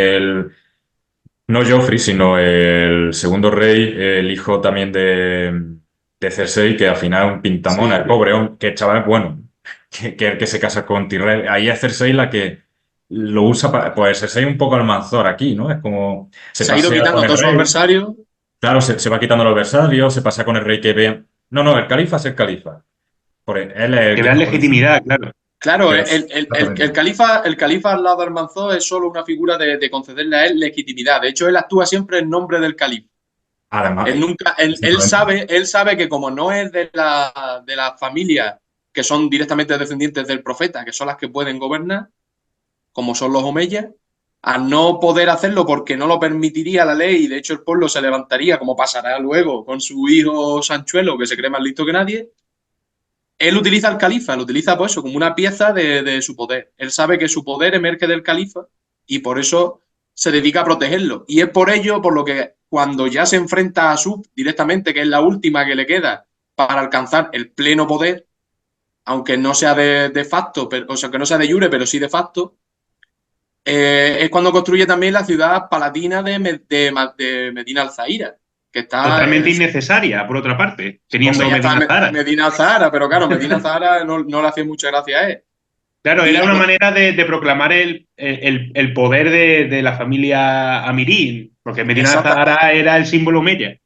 No Joffrey, sino el segundo rey, el hijo también de Cersei, que al final es un pintamona, Sí. el pobre hombre, que el chaval es bueno, que se casa con Tyrell. Ahí es Cersei la que lo usa para... Pues Cersei un poco Almanzor aquí, ¿no? Es como se Se ha ido pasea quitando con a el todos sus rey. adversarios. Claro, se va quitando los adversarios, se pasa con el rey que ve. No, no, el califa es el califa. Él es el Que que vean favorece. legitimidad, claro. Claro, Pero el califa al lado de Almanzor es solo una figura de concederle a él legitimidad. De hecho, él actúa siempre en nombre del califa. además, Él nunca, exactamente. él sabe que como no es de la familia que son directamente descendientes del profeta, que son las que pueden gobernar, como son los omeyas, al no poder hacerlo porque no lo permitiría la ley y de hecho el pueblo se levantaría, como pasará luego con su hijo Sanchuelo, que se cree más listo que nadie, él utiliza al califa, lo utiliza pues eso, como una pieza de su poder. Él sabe que su poder emerge del califa y por eso se dedica a protegerlo. Y es por ello por lo que cuando ya se enfrenta a Sub directamente, que es la última que le queda para alcanzar el pleno poder, aunque no sea de facto, o sea, que no sea de jure, pero sí de facto, es cuando construye también la ciudad palatina de Medina Alzahira, que está Totalmente innecesaria, por otra parte, hombre, teniendo ya está Medina Zara. Medina Zahara, pero claro, Medina Zahara no le hacía mucha gracia a él. Claro, Y era la, una manera de proclamar el poder de la familia Amirí, porque Medina exacta, Zahara era el símbolo Omeya.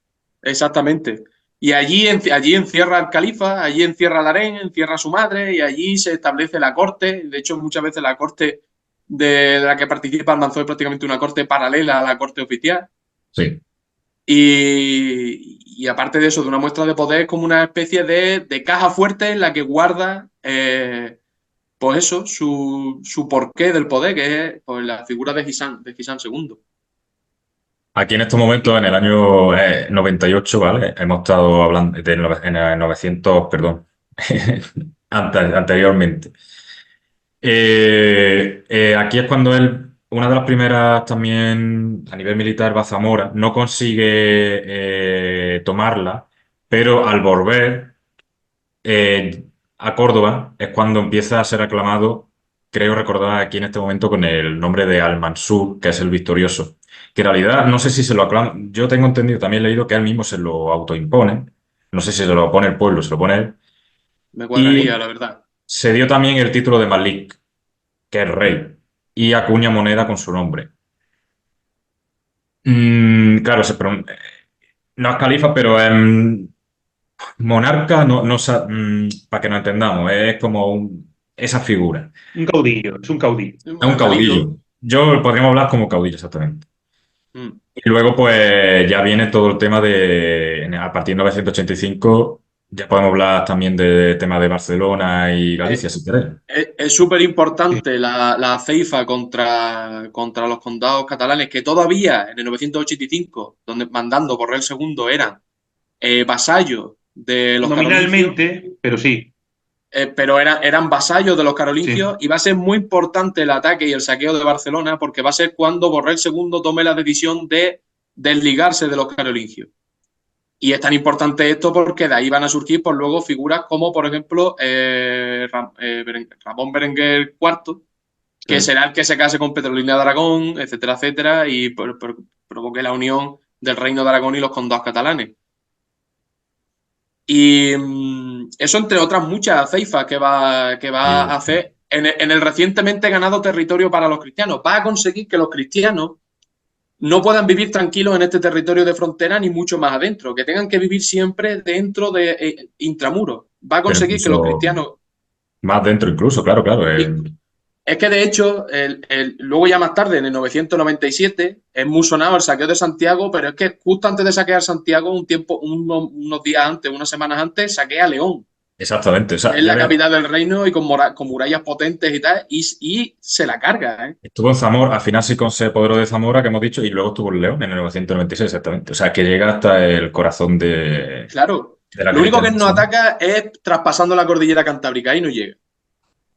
exactamente. Y allí encierra al califa, allí encierra al harén, encierra a su madre y allí se establece la corte. De hecho, muchas veces la corte de la que participa Almanzor es prácticamente una corte paralela a la corte oficial. Sí. Y aparte de eso, de una muestra de poder, es como una especie de caja fuerte en la que guarda, pues eso, su porqué del poder, que es pues, la figura de Gisán II. Aquí en estos momentos, en el año 98, ¿vale? Hemos estado hablando en el 900, perdón, anteriormente. Aquí es cuando él, una de las primeras también a nivel militar, va a Zamora, no consigue tomarla, pero al volver eh, a Córdoba es cuando empieza a ser aclamado, creo recordar aquí en este momento con el nombre de Al-Mansur, que es el victorioso, que en realidad no sé si se lo aclama, yo tengo entendido, también he leído que él mismo se lo autoimpone, no sé si se lo pone el pueblo, se lo pone él, Me cuadraría, y la verdad. se dio también el título de Malik, que es rey, y acuña moneda con su nombre. Claro, no es califa, pero monarca, para que nos entendamos, es como esa figura. Un caudillo, es un caudillo. Es un Alcalillo. caudillo. Yo podríamos hablar como caudillo, exactamente. Mm. Y luego, pues, ya viene todo el tema a partir de 985, ya podemos hablar también de tema de Barcelona y Galicia, si queréis. Es súper importante la ceifa contra los condados catalanes, que todavía en el 985, donde mandando Borrell II eran vasallos de los carolingios, Nominalmente, pero sí, pero eran vasallos de los carolingios, sí. y va a ser muy importante el ataque y el saqueo de Barcelona, porque va a ser cuando Borrell II tome la decisión de desligarse de los carolingios. Y es tan importante esto porque de ahí van a surgir pues, luego figuras como, por ejemplo, Ramón Berenguer IV, que Sí. será el que se case con Petrolina de Aragón, etcétera, etcétera, y provoque la unión del Reino de Aragón y los condados catalanes. Y eso entre otras muchas ceifas que va a hacer en el recientemente ganado territorio para los cristianos. Va a conseguir que los cristianos no puedan vivir tranquilos en este territorio de frontera ni mucho más adentro, que tengan que vivir siempre dentro de intramuros. Va a Pero conseguir que los incluso cristianos... más dentro, incluso, claro, claro. Es que de hecho, luego ya más tarde, en el 997, es muy sonado el saqueo de Santiago, pero es que justo antes de saquear Santiago, unos días antes, unas semanas antes, saquea León. Exactamente. O sea, Es la capital del reino y con murallas potentes y tal, y se la carga, ¿eh? estuvo en Zamora, al final sí se apoderó de Zamora, que hemos dicho, y luego estuvo en León en el 996, exactamente. O sea, que llega hasta el corazón Claro. de la Lo único que cristiana. no ataca es traspasando la cordillera cantábrica, ahí no llega,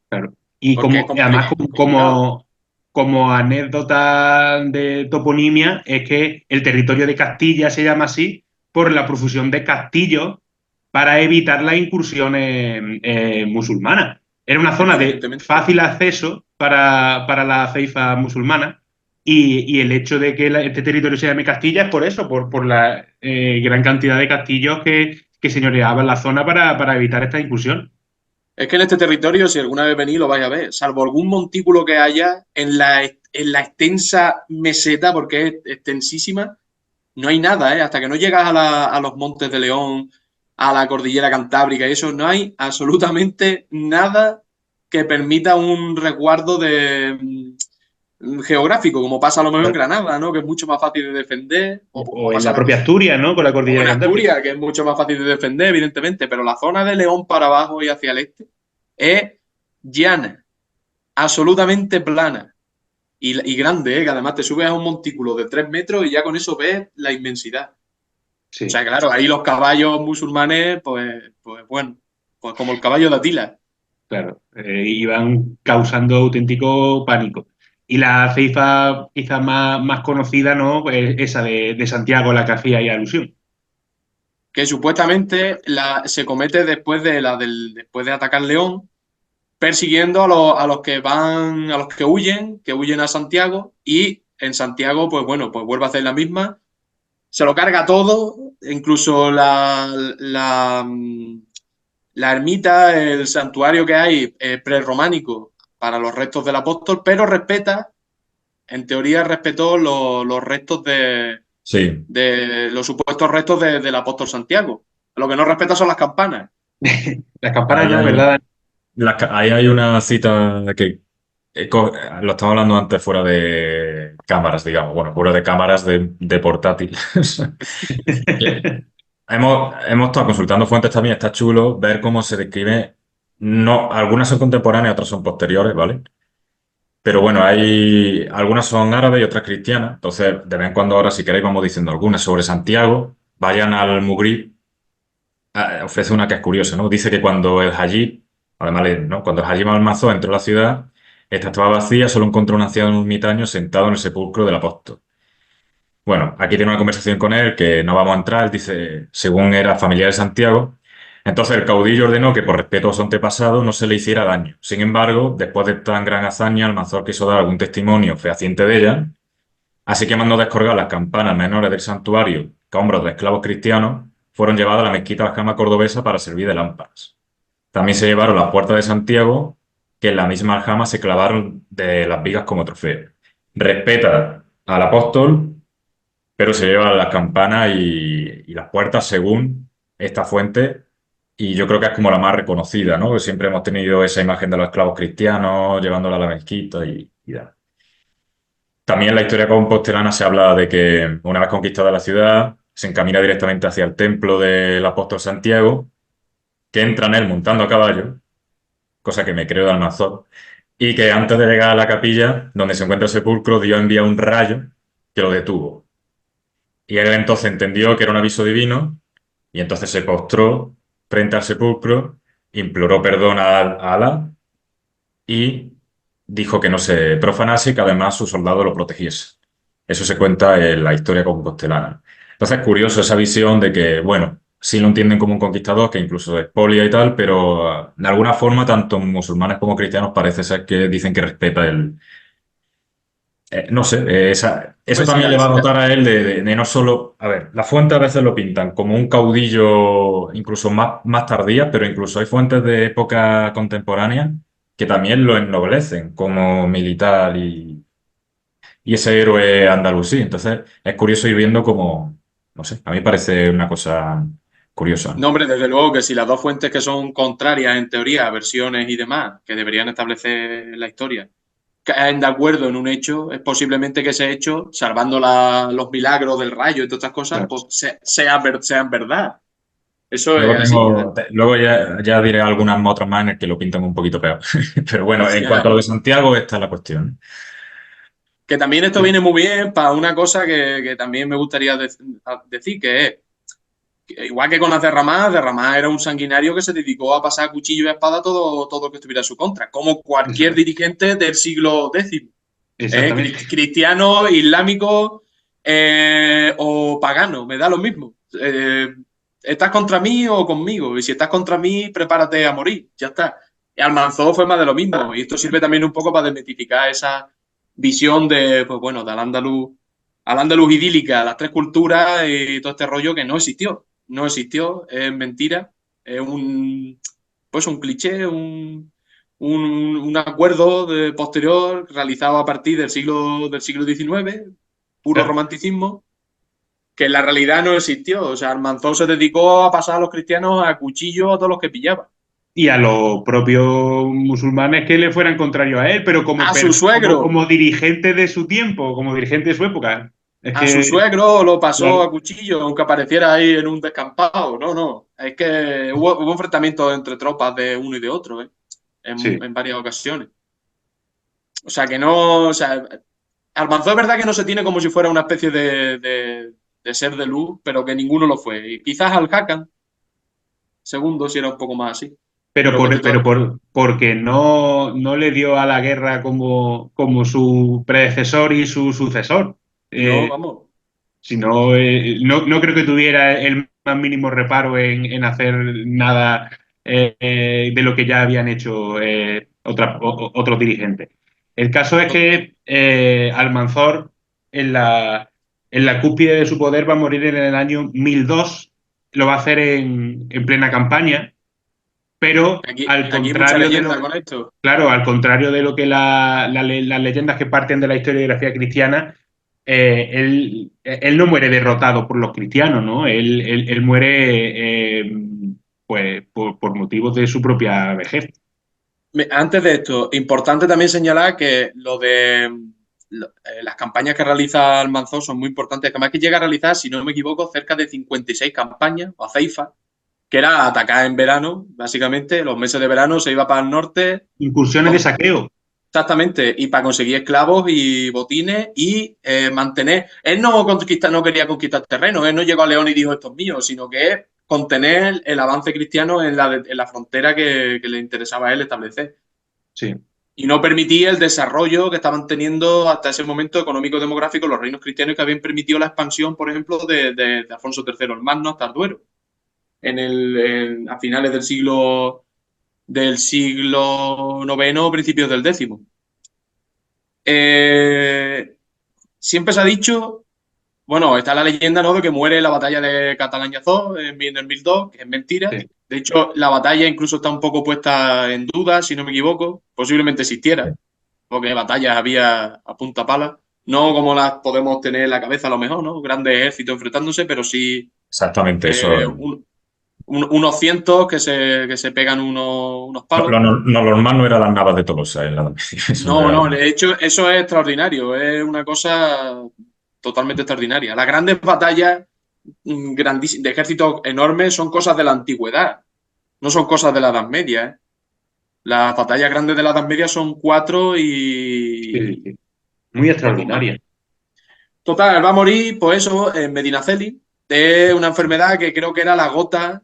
Claro. Y porque es además complicado. como anécdota de toponimia, es que el territorio de Castilla se llama así por la profusión de castillos para evitar las incursiones musulmanas. Era una zona de Evidentemente. fácil acceso para la ceifa musulmana y el hecho de que este territorio se llame Castilla es por eso, por la gran cantidad de castillos que señoreaban la zona para evitar esta incursión. Es que en este territorio, si alguna vez venís, lo vais a ver, salvo algún montículo que haya en la extensa meseta, porque es extensísima, no hay nada, ¿eh? Hasta que no llegas a los Montes de León, a la cordillera Cantábrica y eso, no hay absolutamente nada que permita un resguardo geográfico, como pasa a lo mejor en Granada, ¿no? Que es mucho más fácil de defender, o como O en la pasa propia Asturias, ¿no? Con la o cordillera en Cantábrica. Asturias, que es mucho más fácil de defender, evidentemente, pero la zona de León para abajo y hacia el este es llana, absolutamente plana y grande, ¿eh? Que además te subes a un montículo de 3 metros y ya con eso ves la inmensidad. O Sí, sea, claro, ahí los caballos musulmanes, pues bueno, pues como el caballo de Atila. claro. Iban causando auténtico pánico. Y la ceifa quizás más conocida, ¿no? Pues esa de Santiago, la que hacía ahí alusión. Que supuestamente se comete después de atacar León, persiguiendo a los que van, a los que huyen a Santiago, y en Santiago, pues bueno, pues vuelve a hacer la misma, se lo carga todo, incluso la ermita, el santuario que hay prerrománico para los restos del apóstol, pero respeta, en teoría respetó los restos Sí. de los supuestos restos del apóstol Santiago. Lo que no respeta son las campanas. Las campanas Ahí no, hay, ¿verdad? ahí hay una cita que lo estaba hablando antes fuera de cámaras, digamos, bueno, fuera de cámaras de portátil. Que hemos estado consultando fuentes también, está chulo ver cómo se describe, no, algunas son contemporáneas, otras son posteriores, ¿vale? Pero bueno, hay algunas son árabes y otras cristianas, entonces de vez en cuando ahora si queréis vamos diciendo algunas sobre Santiago, vayan al Mugrib. Ofrece una que es curiosa, ¿no? Dice que cuando el Hajib, además, ¿no? Cuando el Hajib al-Mansur entró a la ciudad, esta estaba vacía, solo encontró un anciano ermitaño sentado en el sepulcro del apóstol. Bueno, aquí tiene una conversación con él que no vamos a entrar, dice, según era familiar de Santiago, entonces el caudillo ordenó que por respeto a su antepasado no se le hiciera daño. Sin embargo, después de tan gran hazaña, Almanzor quiso dar algún testimonio fehaciente de ella, así que mandó descolgar las campanas menores del santuario que a hombros de esclavos cristianos fueron llevadas a la mezquita Aljama cordobesa para servir de lámparas. También se llevaron las puertas de Santiago, que en la misma aljama se clavaron de las vigas como trofeo. Respeta al apóstol, pero se llevan las campanas y las puertas según esta fuente, y yo creo que es como la más reconocida, ¿no? Que siempre hemos tenido esa imagen de los esclavos cristianos llevándola a la mezquita y demás. También en la historia compostelana se habla de que una vez conquistada la ciudad, se encamina directamente hacia el templo del apóstol Santiago, que entra en él montando a caballo, cosa que me creo de Almanzor, y que antes de llegar a la capilla donde se encuentra el sepulcro, Dios envía un rayo que lo detuvo. Y él entonces entendió que era un aviso divino y entonces se postró frente al sepulcro, imploró perdón a Alá y dijo que no se profanase y que además su soldado lo protegiese. Eso se cuenta en la historia compostelana. Entonces es curioso esa visión de que, bueno, sí lo entienden como un conquistador, que incluso expolia y tal, pero de alguna forma tanto musulmanes como cristianos parece ser que dicen que respeta el... no sé, eso Pues si también le la, va a si la- notar a él de no solo... A ver, las fuentes a veces lo pintan como un caudillo incluso más tardía, pero incluso hay fuentes de época contemporánea que también lo ennoblecen como militar y ese héroe andalusí. Entonces, es curioso ir viendo cómo, no sé, a mí parece una cosa curiosa. No, hombre, desde luego que si las dos fuentes que son contrarias en teoría a versiones y demás, que deberían establecer la historia, caen de acuerdo en un hecho, es posiblemente que ese hecho, salvando los milagros del rayo y todas estas cosas, Claro. pues sean verdad. Eso Luego es así. luego ya diré algunas otras más en el que lo pintan un poquito peor. Pero bueno, en cuanto a lo de Santiago, esta es la cuestión. Que también esto viene muy bien para una cosa que también me gustaría decir, que es, que igual que con las Derramás era un sanguinario que se dedicó a pasar cuchillo y espada todo lo que estuviera en su contra, como cualquier dirigente del siglo X. Exactamente. Cristiano, islámico o pagano, me da lo mismo. ¿Estás contra mí o conmigo? Y si estás contra mí, prepárate a morir. Ya está. Y Almanzó fue más de lo mismo. Y esto sirve también un poco para desmitificar esa visión de, pues bueno, de al Andaluz idílica, las tres culturas y todo este rollo que no existió. No existió, es mentira, es pues un cliché, un acuerdo posterior realizado a partir del siglo XIX, puro Claro. romanticismo, que en la realidad no existió. O sea, Almanzón se dedicó a pasar a los cristianos a cuchillo a todos los que pillaba. Y a los propios musulmanes que le fueran contrarios a él, pero A su suegro, como dirigente de su tiempo, como dirigente de su época. Es a su que, suegro lo pasó claro, a cuchillo, aunque apareciera ahí en un descampado. No, no. Es que hubo enfrentamientos entre tropas de uno y de otro, sí. en varias ocasiones. O sea, que no. O sea, Almanzó es verdad que no se tiene como si fuera una especie de ser de luz, pero que ninguno lo fue. Y quizás Al Hakan, segundo, si era un poco más así. Pero casi todo. Porque no le dio a la guerra como su predecesor y su sucesor. No, Eh, vamos. sino, no creo que tuviera el más mínimo reparo en hacer nada de lo que ya habían hecho otros dirigentes. El caso es que Almanzor, en la cúspide de su poder, va a morir en el año 1002. Lo va a hacer en plena campaña, pero al Aquí hay mucha contrario de leyenda lo, con esto. claro, al contrario de lo que las leyendas que parten de la historiografía cristiana, él no muere derrotado por los cristianos, ¿no? Él muere pues, por motivos de su propia vejez. Antes de esto, importante también señalar que las campañas que realiza Almanzó son muy importantes. Además que llega a realizar, si no me equivoco, cerca de 56 campañas o ceifas, que era atacar en verano, básicamente. Los meses de verano se iba para el norte. Incursiones de saqueo. Exactamente, y para conseguir esclavos y botines y mantener. Él no quería conquistar terreno, él no llegó a León y dijo esto es mío, sino que es contener el avance cristiano en la frontera que le interesaba a él establecer. Sí. Y no permitía el desarrollo que estaban teniendo hasta ese momento económico-demográfico los reinos cristianos que habían permitido la expansión, por ejemplo, de Alfonso III el Magno hasta el Duero, a finales del siglo IX, principios del X. Eh, Siempre se ha dicho, bueno, está la leyenda, ¿no?, de que muere en la batalla de Catalañazó en el 1002, que es mentira. Sí. De hecho, la batalla incluso está un poco puesta en duda, si no me equivoco. Posiblemente existiera, porque batallas había a punta pala. No como las podemos tener en la cabeza a lo mejor, ¿no? Grandes ejércitos enfrentándose, pero sí Exactamente, eso. unos cientos que se pegan unos palos. Lo normal no era las navas de Tolosa en la Edad Media. Eso No, era. no, de hecho, eso es extraordinario, es una cosa totalmente extraordinaria. Las grandes batallas de ejércitos enormes son cosas de la antigüedad, no son cosas de la Edad Media, ¿eh? Las batallas grandes de la Edad Media son cuatro Sí, y sí. Muy poco más. extraordinaria. Total, va a morir, pues eso, en Medinaceli, de una enfermedad que creo que era la gota.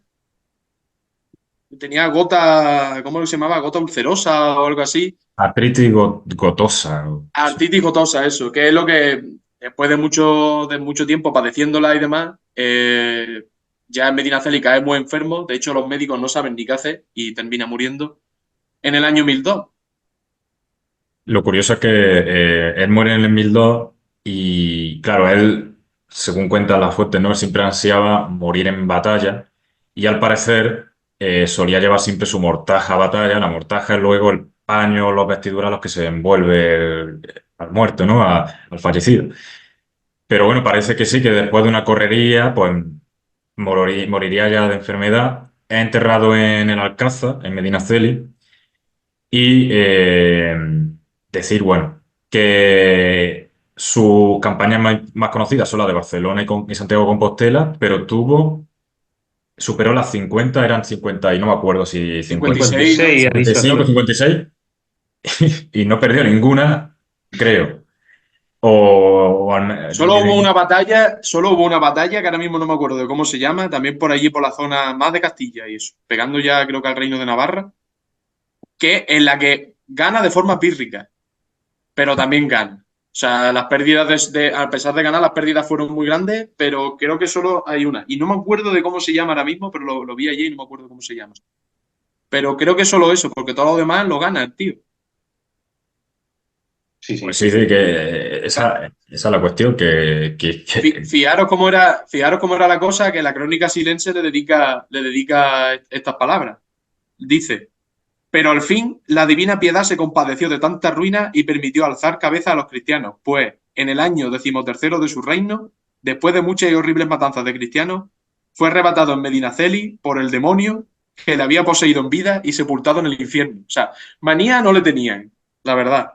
Tenía gota, ¿cómo se llamaba? Gota ulcerosa o algo así. Artritis gotosa. Sí. Artritis gotosa, eso, que es lo que después de mucho tiempo padeciéndola y demás, ya en Medinaceli cae muy enfermo. De hecho, los médicos no saben ni qué hacer y termina muriendo en el año 1002. Lo curioso es que él muere en el 1002 y, claro, él, según cuentan las fuentes, ¿no? Él siempre ansiaba morir en batalla y, al parecer, solía llevar siempre su mortaja a batalla. La mortaja es luego el paño, los vestiduras a los que se envuelve al muerto, ¿no? Al fallecido. Pero bueno, parece que sí, que después de una correría, pues moriría ya de enfermedad. Es enterrado en el Alcázar, en Medinaceli. Y decir, bueno, que sus campañas más conocidas son las de Barcelona y Santiago de Compostela, pero tuvo superó las 50, eran 50 y no me acuerdo si 50, 56, ¿no? 56, ha dicho 55, así. 56 y no perdió ninguna, creo. Solo hubo una batalla que ahora mismo no me acuerdo de cómo se llama, también por allí por la zona más de Castilla y eso, pegando ya creo que al Reino de Navarra, que en la que gana de forma pírrica, pero también gana. O sea, las pérdidas a pesar de ganar, las pérdidas fueron muy grandes, pero creo que solo hay una. Y no me acuerdo de cómo se llama ahora mismo, pero lo vi allí y no me acuerdo cómo se llama. Pero creo que solo eso, porque todo lo demás lo gana el tío. Sí, Pues sí. sí, sí, que esa es la cuestión, que Fijaros cómo era la cosa que la crónica silense le dedica estas palabras. Dice, pero al fin la divina piedad se compadeció de tanta ruina y permitió alzar cabeza a los cristianos, pues en el año 13º de su reino, después de muchas y horribles matanzas de cristianos, fue arrebatado en Medinaceli por el demonio que le había poseído en vida y sepultado en el infierno. O sea, manía no le tenían, la verdad.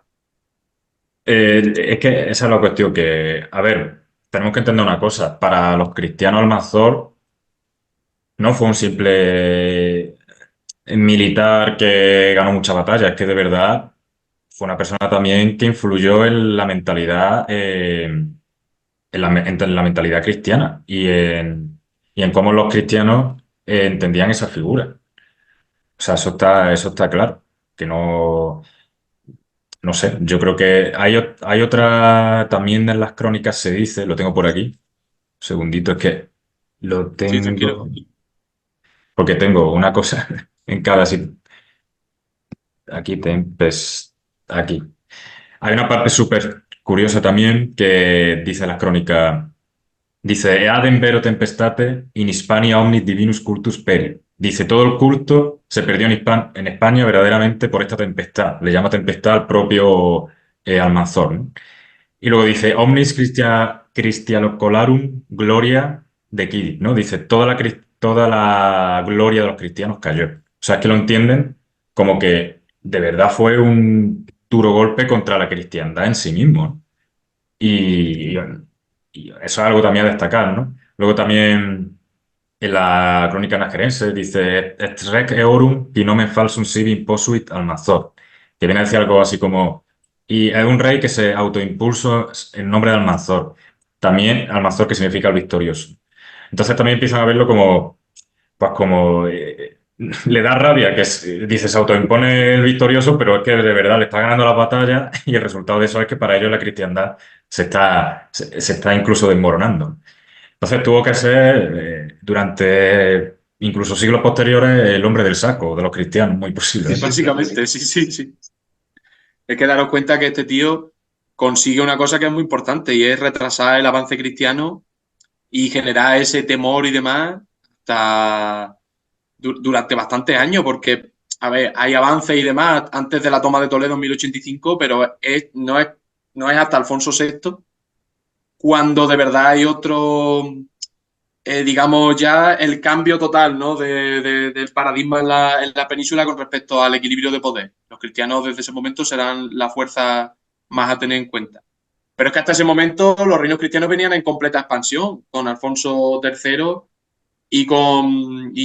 es que esa es la cuestión, que, a ver, tenemos que entender una cosa, para los cristianos Almanzor no fue un simple militar que ganó muchas batallas, es que de verdad fue una persona también que influyó en la mentalidad, en la mentalidad cristiana y en cómo los cristianos entendían esa figura. O sea, eso está claro, que no sé, yo creo que hay otra, también en las crónicas se dice, lo tengo por aquí, un segundito, es que lo Sí, tengo, tranquilo. porque tengo una cosa en cada sitio. Aquí, aquí. Hay una parte súper curiosa también que dice las crónicas, dice, Eadem vero tempestate in Hispania omnis divinus cultus peri. Dice, todo el culto se perdió en España verdaderamente por esta tempestad. Le llama tempestad al propio Almanzor, ¿no? Y luego dice, omnis Christianocolarum gloria decidit, ¿no? Dice, toda la gloria de los cristianos cayó. O sea, es que lo entienden como que de verdad fue un duro golpe contra la cristiandad en sí mismo, ¿no? Y eso es algo también a destacar, ¿no? Luego también en la crónica najerense dice, et rec eorum qui nomen falsum sibi imposuit Almanzor, que viene a decir algo así como, y es un rey que se autoimpuso en nombre de Almanzor. También Almanzor, que significa el victorioso. Entonces también empiezan a verlo como, pues como, le da rabia que dice, se autoimpone el victorioso, pero es que de verdad le está ganando las batallas y el resultado de eso es que para ellos la cristiandad se está incluso desmoronando. Entonces tuvo que ser, durante incluso siglos posteriores, el hombre del saco de los cristianos, muy Sí, posible. sí, Básicamente, sí, sí, sí. Es que daros cuenta que este tío consigue una cosa que es muy importante y es retrasar el avance cristiano y generar ese temor y demás hasta durante bastantes años, porque, a ver, hay avances y demás antes de la toma de Toledo en 1085, pero no es hasta Alfonso VI cuando de verdad hay otro, digamos, ya el cambio total, ¿no? del paradigma en la península con respecto al equilibrio de poder. Los cristianos desde ese momento serán la fuerza más a tener en cuenta. Pero es que hasta ese momento los reinos cristianos venían en completa expansión, con Alfonso III y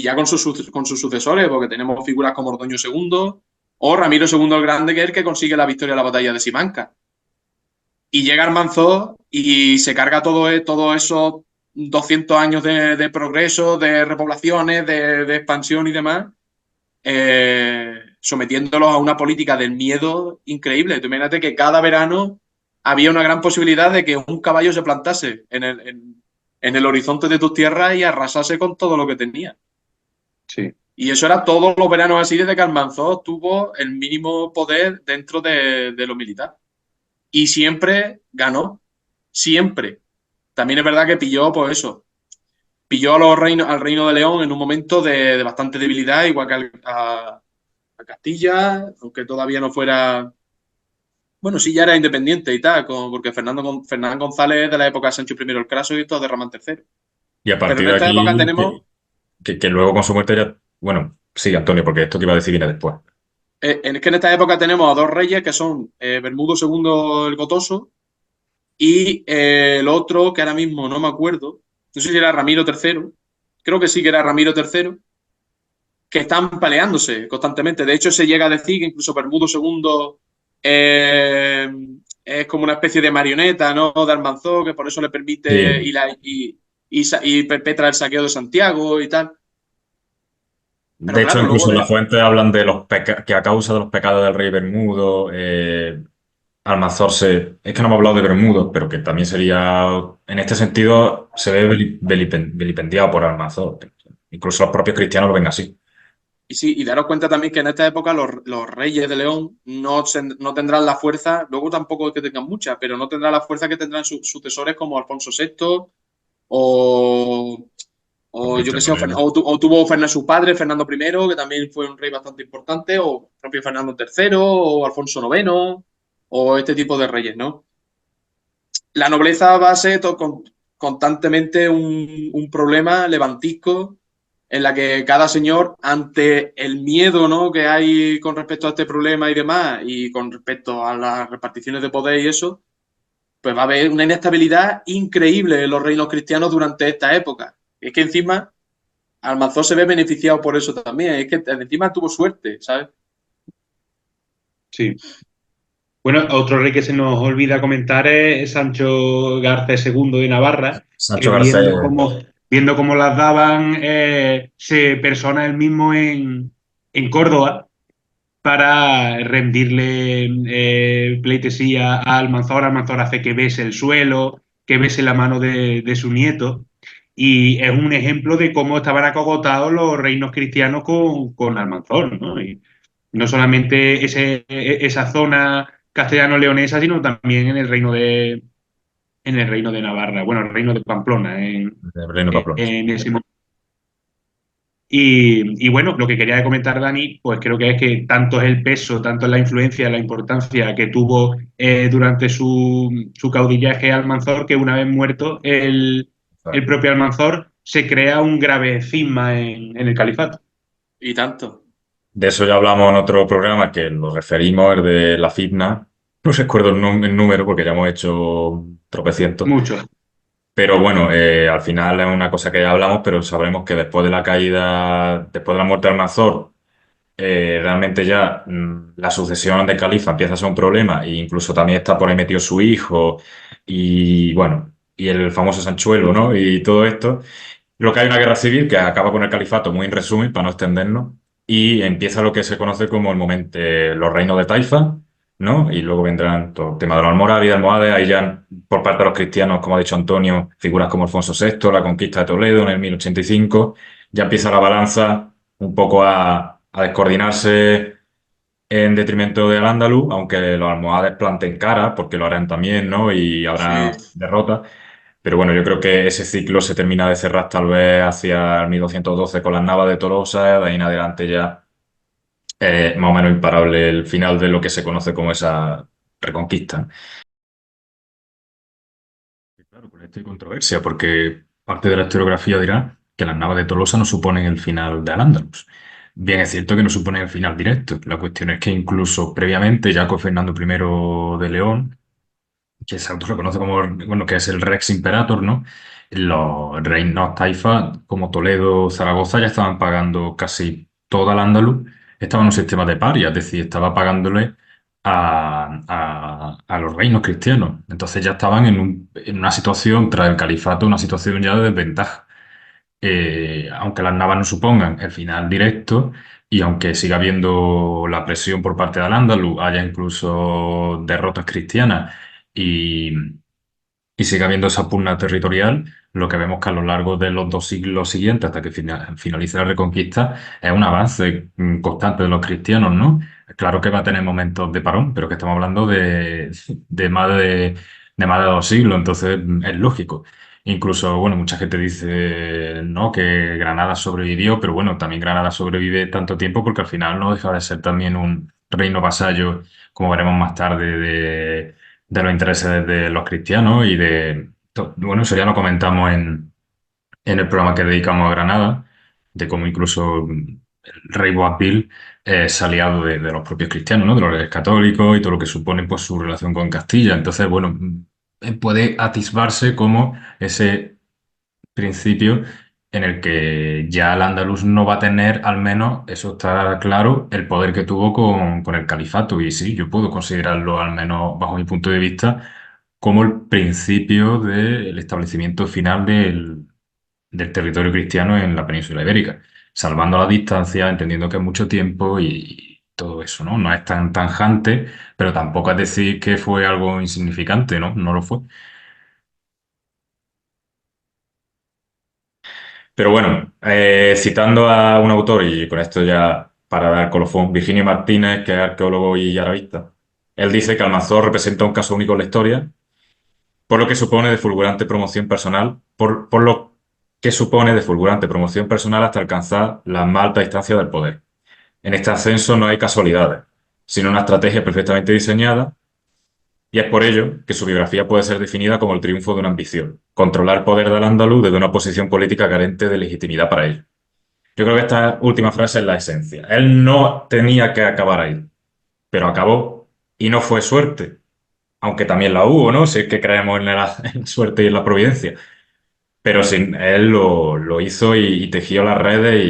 ya con sus sucesores, porque tenemos figuras como Ordoño II o Ramiro II el Grande, que es el que consigue la victoria en la batalla de Simancas. Y llega Almanzor y se carga todo esos 200 años de progreso, de repoblaciones, de expansión y demás, sometiéndolos a una política del miedo increíble. Tú imagínate que cada verano había una gran posibilidad de que un caballo se plantase en el horizonte de tus tierras y arrasase con todo lo que tenía. sí. Y eso era todos los veranos así desde que Almanzor tuvo el mínimo poder dentro de lo militar. Y siempre ganó. Siempre. También es verdad que pilló, pues eso, pilló al Reino de León en un momento de bastante debilidad, igual que a Castilla, aunque todavía no fuera. Bueno, sí, ya era independiente y tal, porque Fernán González es de la época de Sancho I el Craso y todo de Ramón III. Y a Pero en partir de esta época aquí, tenemos, que luego con su muerte ya, bueno, sí, Antonio, porque esto que iba a decir viene después. es que en esta época tenemos a dos reyes que son Bermudo II el Gotoso y el otro, que ahora mismo no me acuerdo, no sé si era Ramiro III, creo que sí que era Ramiro III, que están peleándose constantemente. De hecho, se llega a decir que incluso Bermudo II es como una especie de marioneta, ¿no? De Almanzor, que por eso le permite Sí. y perpetra el saqueo de Santiago y tal. Pero De hecho, claro, luego incluso las fuentes hablan de que a causa de los pecados del rey Bermudo, Almanzor es que no hemos hablado de Bermudo, pero que también sería, en este sentido, se ve vilipendiado por Almanzor. Incluso los propios cristianos lo ven así. y sí, y daros cuenta también que en esta época los reyes de León no tendrán la fuerza, luego tampoco es que tengan mucha, pero no tendrán la fuerza que tendrán sus sucesores como Alfonso VI o, o yo Conquista que de sé, Toledo. o tuvo Fernando, su padre, Fernando I, que también fue un rey bastante importante, o propio Fernando III, o Alfonso IX, o este tipo de reyes, ¿no? La nobleza va a ser constantemente un problema levantisco en la que cada señor, ante el miedo, ¿no?, que hay con respecto a este problema y demás, y con respecto a las reparticiones de poder y eso, pues va a haber una inestabilidad increíble en los reinos cristianos durante esta época. Es que encima Almanzor se ve beneficiado por eso también, es que encima tuvo suerte, ¿sabes? Sí. Bueno, otro rey que se nos olvida comentar es Sancho Garcés II de Navarra, que Sancho Garcés, viendo cómo las daban, se persona él mismo en Córdoba para rendirle pleitesía a Almanzor. Almanzor hace que bese el suelo, que bese la mano de su nieto. Y es un ejemplo de cómo estaban acogotados los reinos cristianos con Almanzor, ¿no? Y no solamente esa zona castellano-leonesa, sino también en el reino de Navarra, bueno, el reino de Pamplona, de Reino Pamplona. en ese momento. Y bueno, lo que quería comentar, Dani, pues creo que es que tanto es el peso, tanto es la influencia, la importancia que tuvo durante su caudillaje Almanzor, que una vez muerto el propio Almanzor, se crea un grave cisma en el califato. Y tanto. De eso ya hablamos en otro programa que nos referimos, el de la Fitna. No recuerdo el número porque ya hemos hecho tropecientos. Mucho. Pero bueno, al final es una cosa que ya hablamos, pero sabremos que después de la caída, después de la muerte de Almanzor, realmente ya la sucesión de califa empieza a ser un problema e incluso también está por ahí metido su hijo y bueno, y el famoso Sanchuelo, ¿no? Y todo esto. Lo que hay una guerra civil que acaba con el califato, muy en resumen, para no extendernos, y empieza lo que se conoce como el momento, los reinos de Taifa, ¿no? Y luego vendrán todo el tema de los almorávides, almohades, ahí ya por parte de los cristianos, como ha dicho Antonio, figuras como Alfonso VI, la conquista de Toledo en el 1085, ya empieza la balanza un poco a descoordinarse en detrimento del Andaluz, aunque los almohades planten cara, porque lo harán también, ¿no? Y habrá Sí. derrotas. Pero bueno, yo creo que ese ciclo se termina de cerrar tal vez hacia el 1212 con las Navas de Tolosa, de ahí en adelante ya más o menos imparable el final de lo que se conoce como esa reconquista. Y claro, con esto hay controversia, porque parte de la historiografía dirá que las Navas de Tolosa no suponen el final de Al-Ándalus. Bien, es cierto que no suponen el final directo. La cuestión es que incluso previamente, ya con Fernando I de León, que se autorreconoce como, bueno, que es el Rex Imperator, ¿no? Los reinos taifa, como Toledo, Zaragoza, ya estaban pagando casi toda el Andaluz, estaba en un sistema de paria, es decir, estaba pagándole a los reinos cristianos. Entonces ya estaban en una situación, tras el califato, una situación ya de desventaja. Aunque las navas no supongan el final directo y aunque siga habiendo la presión por parte de Al-Ándalus, haya incluso derrotas cristianas y, y siga habiendo esa pugna territorial, lo que vemos que a lo largo de los 2 siglos siguientes, hasta que finalice la Reconquista, es un avance constante de los cristianos, ¿no? Claro que va a tener momentos de parón, pero que estamos hablando de más de 2 siglos, entonces es lógico. Incluso, bueno, mucha gente dice, ¿no?, que Granada sobrevivió, pero bueno, también Granada sobrevive tanto tiempo porque al final no deja de ser también un reino vasallo, como veremos más tarde, de los intereses de los cristianos y bueno, eso ya lo comentamos en el programa que dedicamos a Granada, de cómo incluso el rey Boabdil es aliado de los propios cristianos, ¿no? De los reyes católicos y todo lo que supone pues su relación con Castilla. Entonces, bueno, puede atisbarse como ese principio en el que ya el Andalus no va a tener, al menos, eso está claro, el poder que tuvo con el califato. Y sí, yo puedo considerarlo, al menos bajo mi punto de vista, como el principio del establecimiento final del territorio cristiano en la península ibérica, salvando la distancia, entendiendo que es mucho tiempo y todo eso, ¿no? No es tan tanjante, pero tampoco es decir que fue algo insignificante, ¿no? No lo fue. Pero bueno, citando a un autor, y con esto ya para dar colofón, Virginio Martínez, que es arqueólogo y arabista, él dice que Almanzor representa un caso único en la historia, por lo que supone de fulgurante promoción personal, por lo que supone de fulgurante promoción personal hasta alcanzar la más alta instancia del poder. En este ascenso no hay casualidades, sino una estrategia perfectamente diseñada, y es por ello que su biografía puede ser definida como el triunfo de una ambición, controlar el poder del andaluz desde una posición política carente de legitimidad para ello. Yo creo que esta última frase es la esencia. Él no tenía que acabar ahí, pero acabó y no fue suerte, aunque también la hubo, ¿no? Si es que creemos en la suerte y en la providencia. Pero sin él lo hizo y tejió las redes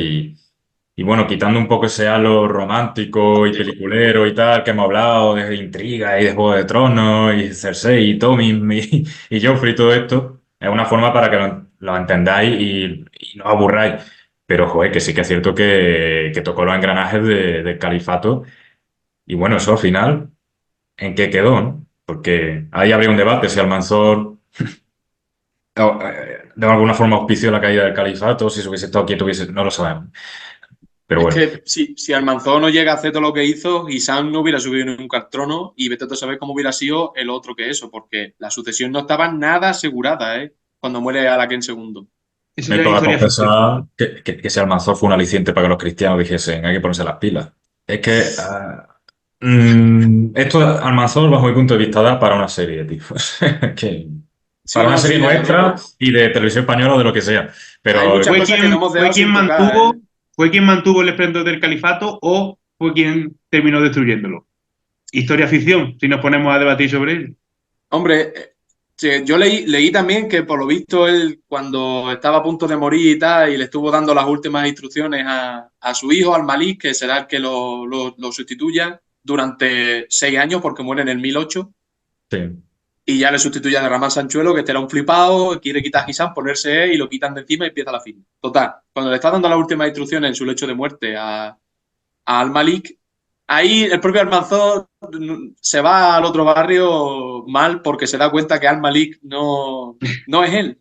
y bueno, quitando un poco ese halo romántico y peliculero y tal que hemos hablado de intriga y de Juego de Tronos y Cersei y Tommy y Joffrey y todo esto, es una forma para que lo entendáis y no os aburráis. Pero, joder, que sí que es cierto que tocó los engranajes del califato y bueno, eso al final, ¿en qué quedó, no? Porque ahí habría un debate si Almanzor de alguna forma auspició la caída del califato, si se hubiese estado quieto, no lo sabemos. Pero Es bueno, que si Almanzor no llega a hacer todo lo que hizo, Hisam no hubiera subido nunca al trono y vete tú a saber cómo hubiera sido el otro que eso, porque la sucesión no estaba nada asegurada, ¿eh? Cuando muere Alaquén II. Eso me ya es toca historia ficción. confesar que ese Almanzor fue un aliciente para que los cristianos dijesen hay que ponerse las pilas. Es que esto Almanzor, bajo mi punto de vista, da para una serie, tío. Que, Sí, para una no, serie sí, desde nuestra luego. y de televisión española o de lo que sea. Hay Pero muchas cosas que no hemos Fue dejado quien sin tocar, ¿eh? fue quien mantuvo el esplendor del califato o fue quien terminó destruyéndolo? Historia ficción, si nos ponemos a debatir sobre ello. Hombre, sí, yo leí también que por lo visto él cuando estaba a punto de morir y tal, y le estuvo dando las últimas instrucciones a su hijo, al Malik, que será el que lo sustituya durante 6 años, porque muere en el 1008, sí. y ya le sustituye a Ramán Sanchuelo, que este era un flipado, quiere quitar a Hisam, ponerse él, y lo quitan de encima y empieza la fin. Total, cuando le está dando las últimas instrucciones en su lecho de muerte a Al-Malik, ahí el propio Almanzor se va al otro barrio mal porque se da cuenta que Al-Malik no es él,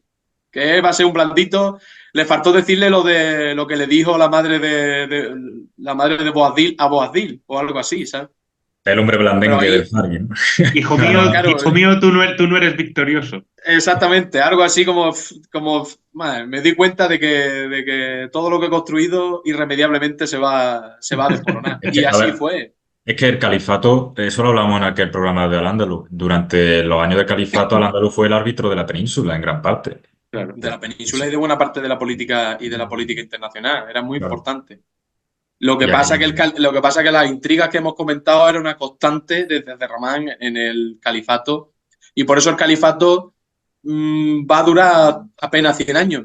que va a ser un blandito. Le faltó decirle lo de lo que le dijo la madre la madre de Boabdil a Boabdil o algo así, ¿sabes? El hombre Pero blandengue del ahí, Fargue, ¿no? claro, Hijo mío, tú no eres victorioso. exactamente, algo así como madre, me di cuenta de que todo lo que he construido irremediablemente se va a desmoronar. Es Y que, a así ver, fue. es que el califato, eso lo hablamos en aquel programa de Al-Ándalus. Durante los años del califato, Al-Ándalus fue el árbitro de la península en gran parte. Claro, de la Eso, península y de buena parte de la política y de la política internacional. Era muy claro. importante. Lo que Y pasa aquello- lo que pasa que las intrigas que hemos comentado era una constante desde Ramán en el califato. Y por eso el califato va a durar apenas 100 años.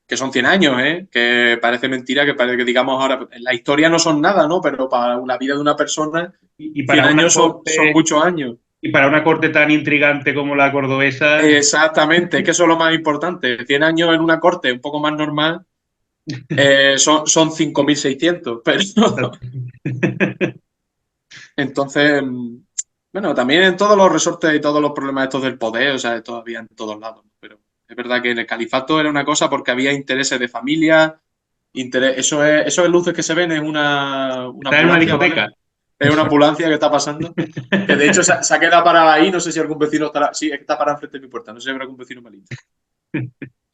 Que son 100 años, ¿eh? Que parece mentira, que parece que digamos ahora, en la historia no son nada, ¿no? Pero para la vida de una persona, Y 100 para una años son corte, muchos años. y para una corte tan intrigante como la cordobesa, Exactamente, es que eso es lo más importante. 100 años en una corte un poco más normal son 5.600, pero entonces, bueno, también en todos los resortes y todos los problemas estos del poder, o sea, todavía en todos lados, ¿no? Pero es verdad que en el califato era una cosa porque había intereses de familia, eso es luces que se ven, es una está en una ambulancia, ¿vale? discoteca. Es una ambulancia que está pasando, que de hecho se ha quedado parada ahí, no sé si algún vecino estará, sí, está parada enfrente de mi puerta, no sé si habrá algún vecino malito.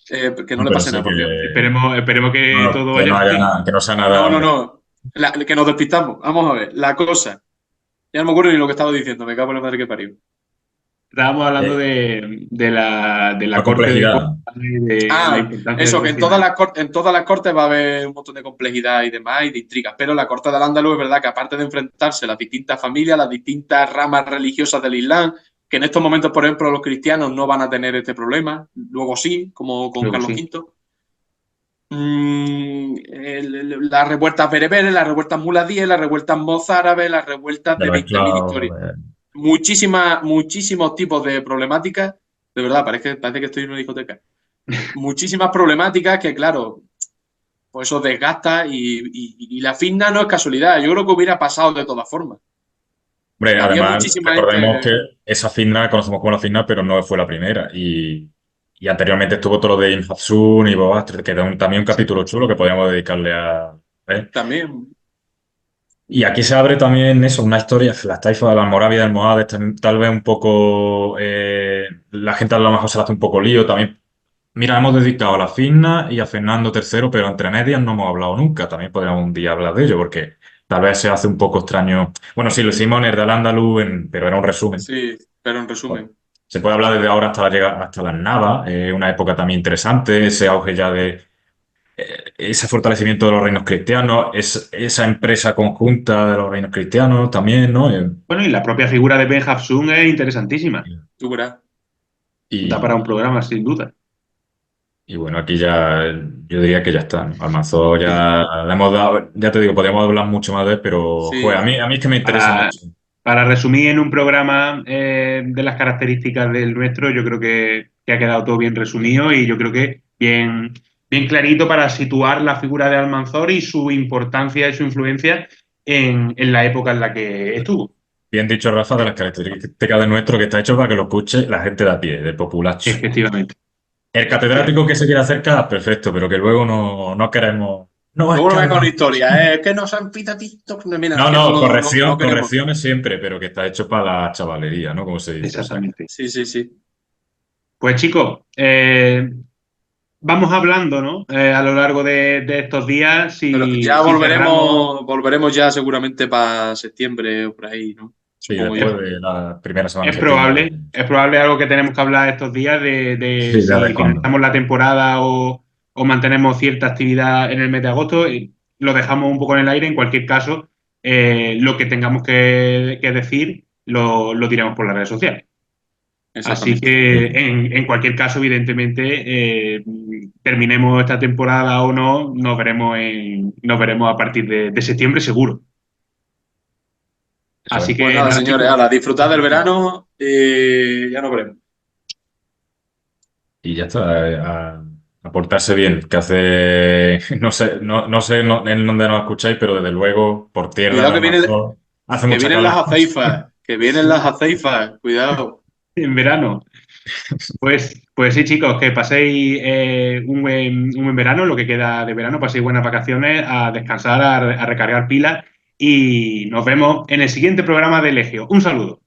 Que no le Pero pase sí nada, por Dios. Esperemos que todo que vaya no haya bien. nada, que no sea No, nada. no, no. Que nos despistamos. Vamos a ver. La cosa. Ya no me acuerdo ni lo que estaba diciendo. Me cago en la madre que parió. Estábamos hablando Eh, de la la corte de complejidad. Córdoba y de la Ah, importancia del eso, que en personaje. todas las cortes va a haber un montón de complejidad y demás y de intrigas. Pero la corte del Andaluz es verdad que aparte de enfrentarse a las distintas familias, las distintas ramas religiosas del Islam, que en estos momentos, por ejemplo, los cristianos no van a tener este problema. Luego sí, como con Luego Carlos sí. V. Las revueltas bereberes, las revueltas muladíes, las revueltas mozárabes, las revueltas De de los 20.000 esclavos. historias. Muchísimos tipos de problemáticas. De verdad, parece que estoy en una discoteca. Muchísimas problemáticas que, claro, pues eso desgasta y la finna no es casualidad. Yo creo que hubiera pasado de todas formas. Hombre, Había además, muchísima recordemos gente. que esa finna la conocemos como la finna, pero no fue la primera. Y anteriormente estuvo todo lo de Inhapsun y Bob Astrid, que era también un Sí, capítulo chulo que podríamos dedicarle a... ¿eh? también. Y aquí se abre también eso, una historia, las taifas de la Almorávida y Almohades, tal vez un poco, la gente a lo mejor se le hace un poco lío también. Mira, hemos dedicado a la Finna y a Fernando III, pero entre medias no hemos hablado nunca. También podríamos un día hablar de ello, porque tal vez se hace un poco extraño. Bueno, sí, lo hicimos en el del Andaluz, pero era un resumen. Sí, pero en resumen. Se puede hablar desde ahora hasta la llegada, hasta las Navas, una época también interesante, ese auge ya de ese fortalecimiento de los reinos cristianos, esa empresa conjunta de los reinos cristianos también, ¿no? Bueno, y la propia figura de Ben Hafsun es interesantísima. Tú verás. Da para un y, programa, sin duda. y bueno, aquí ya yo diría que ya está, ¿no? Almanzor Sí, ya le hemos dado, ya te digo, podríamos hablar mucho más de él, pero joder, sí. a mí es que me interesa Para, mucho. para resumir en un programa de las características del nuestro, yo creo que ha quedado todo bien resumido y yo creo que bien clarito para situar la figura de Almanzor y su importancia y su influencia en la época en la que estuvo. Bien dicho, Rafa, de las características de nuestro que está hecho para que lo escuche la gente de a pie, del populacho. Efectivamente. El catedrático que se quiere acercar, perfecto, pero que luego no queremos. No, es Luego que no me con Almanzor. historia, es que no se han pita TikTok. Mira, es No, que no, no queremos. correcciones siempre, pero que está hecho para la chavalería, ¿no? Como se dice. O sea, Exactamente. Sí, sí, sí. Pues chicos, vamos hablando, ¿no? A lo largo de estos días, Pero si, ya si cerramos. volveremos ya seguramente para septiembre o por ahí, ¿no? sí, Supongo yo. después de la primera semana de septiembre. Es probable algo que tenemos que hablar estos días de Sí, ya de si cuándo. finalizamos la temporada o mantenemos cierta actividad en el mes de agosto. Lo dejamos un poco en el aire. En cualquier caso, lo que tengamos que decir lo diremos por las redes sociales. Así Exactamente. que en cualquier caso, evidentemente, terminemos esta temporada o no, nos veremos a partir de septiembre seguro. Eso es. Así Pues que nada, nada, señores, chicos. ahora disfrutad del verano y ya nos veremos. Y ya está, a portarse bien, que hace, no sé en dónde nos escucháis, pero desde luego por tierra en Cuidado Almanzor hace que mucha vienen las calor. aceifas, que vienen las aceifas, cuidado. En verano. Pues sí, chicos, que paséis un buen verano, lo que queda de verano, paséis buenas vacaciones, a descansar, a recargar pilas y nos vemos en el siguiente programa de Legio. Un saludo.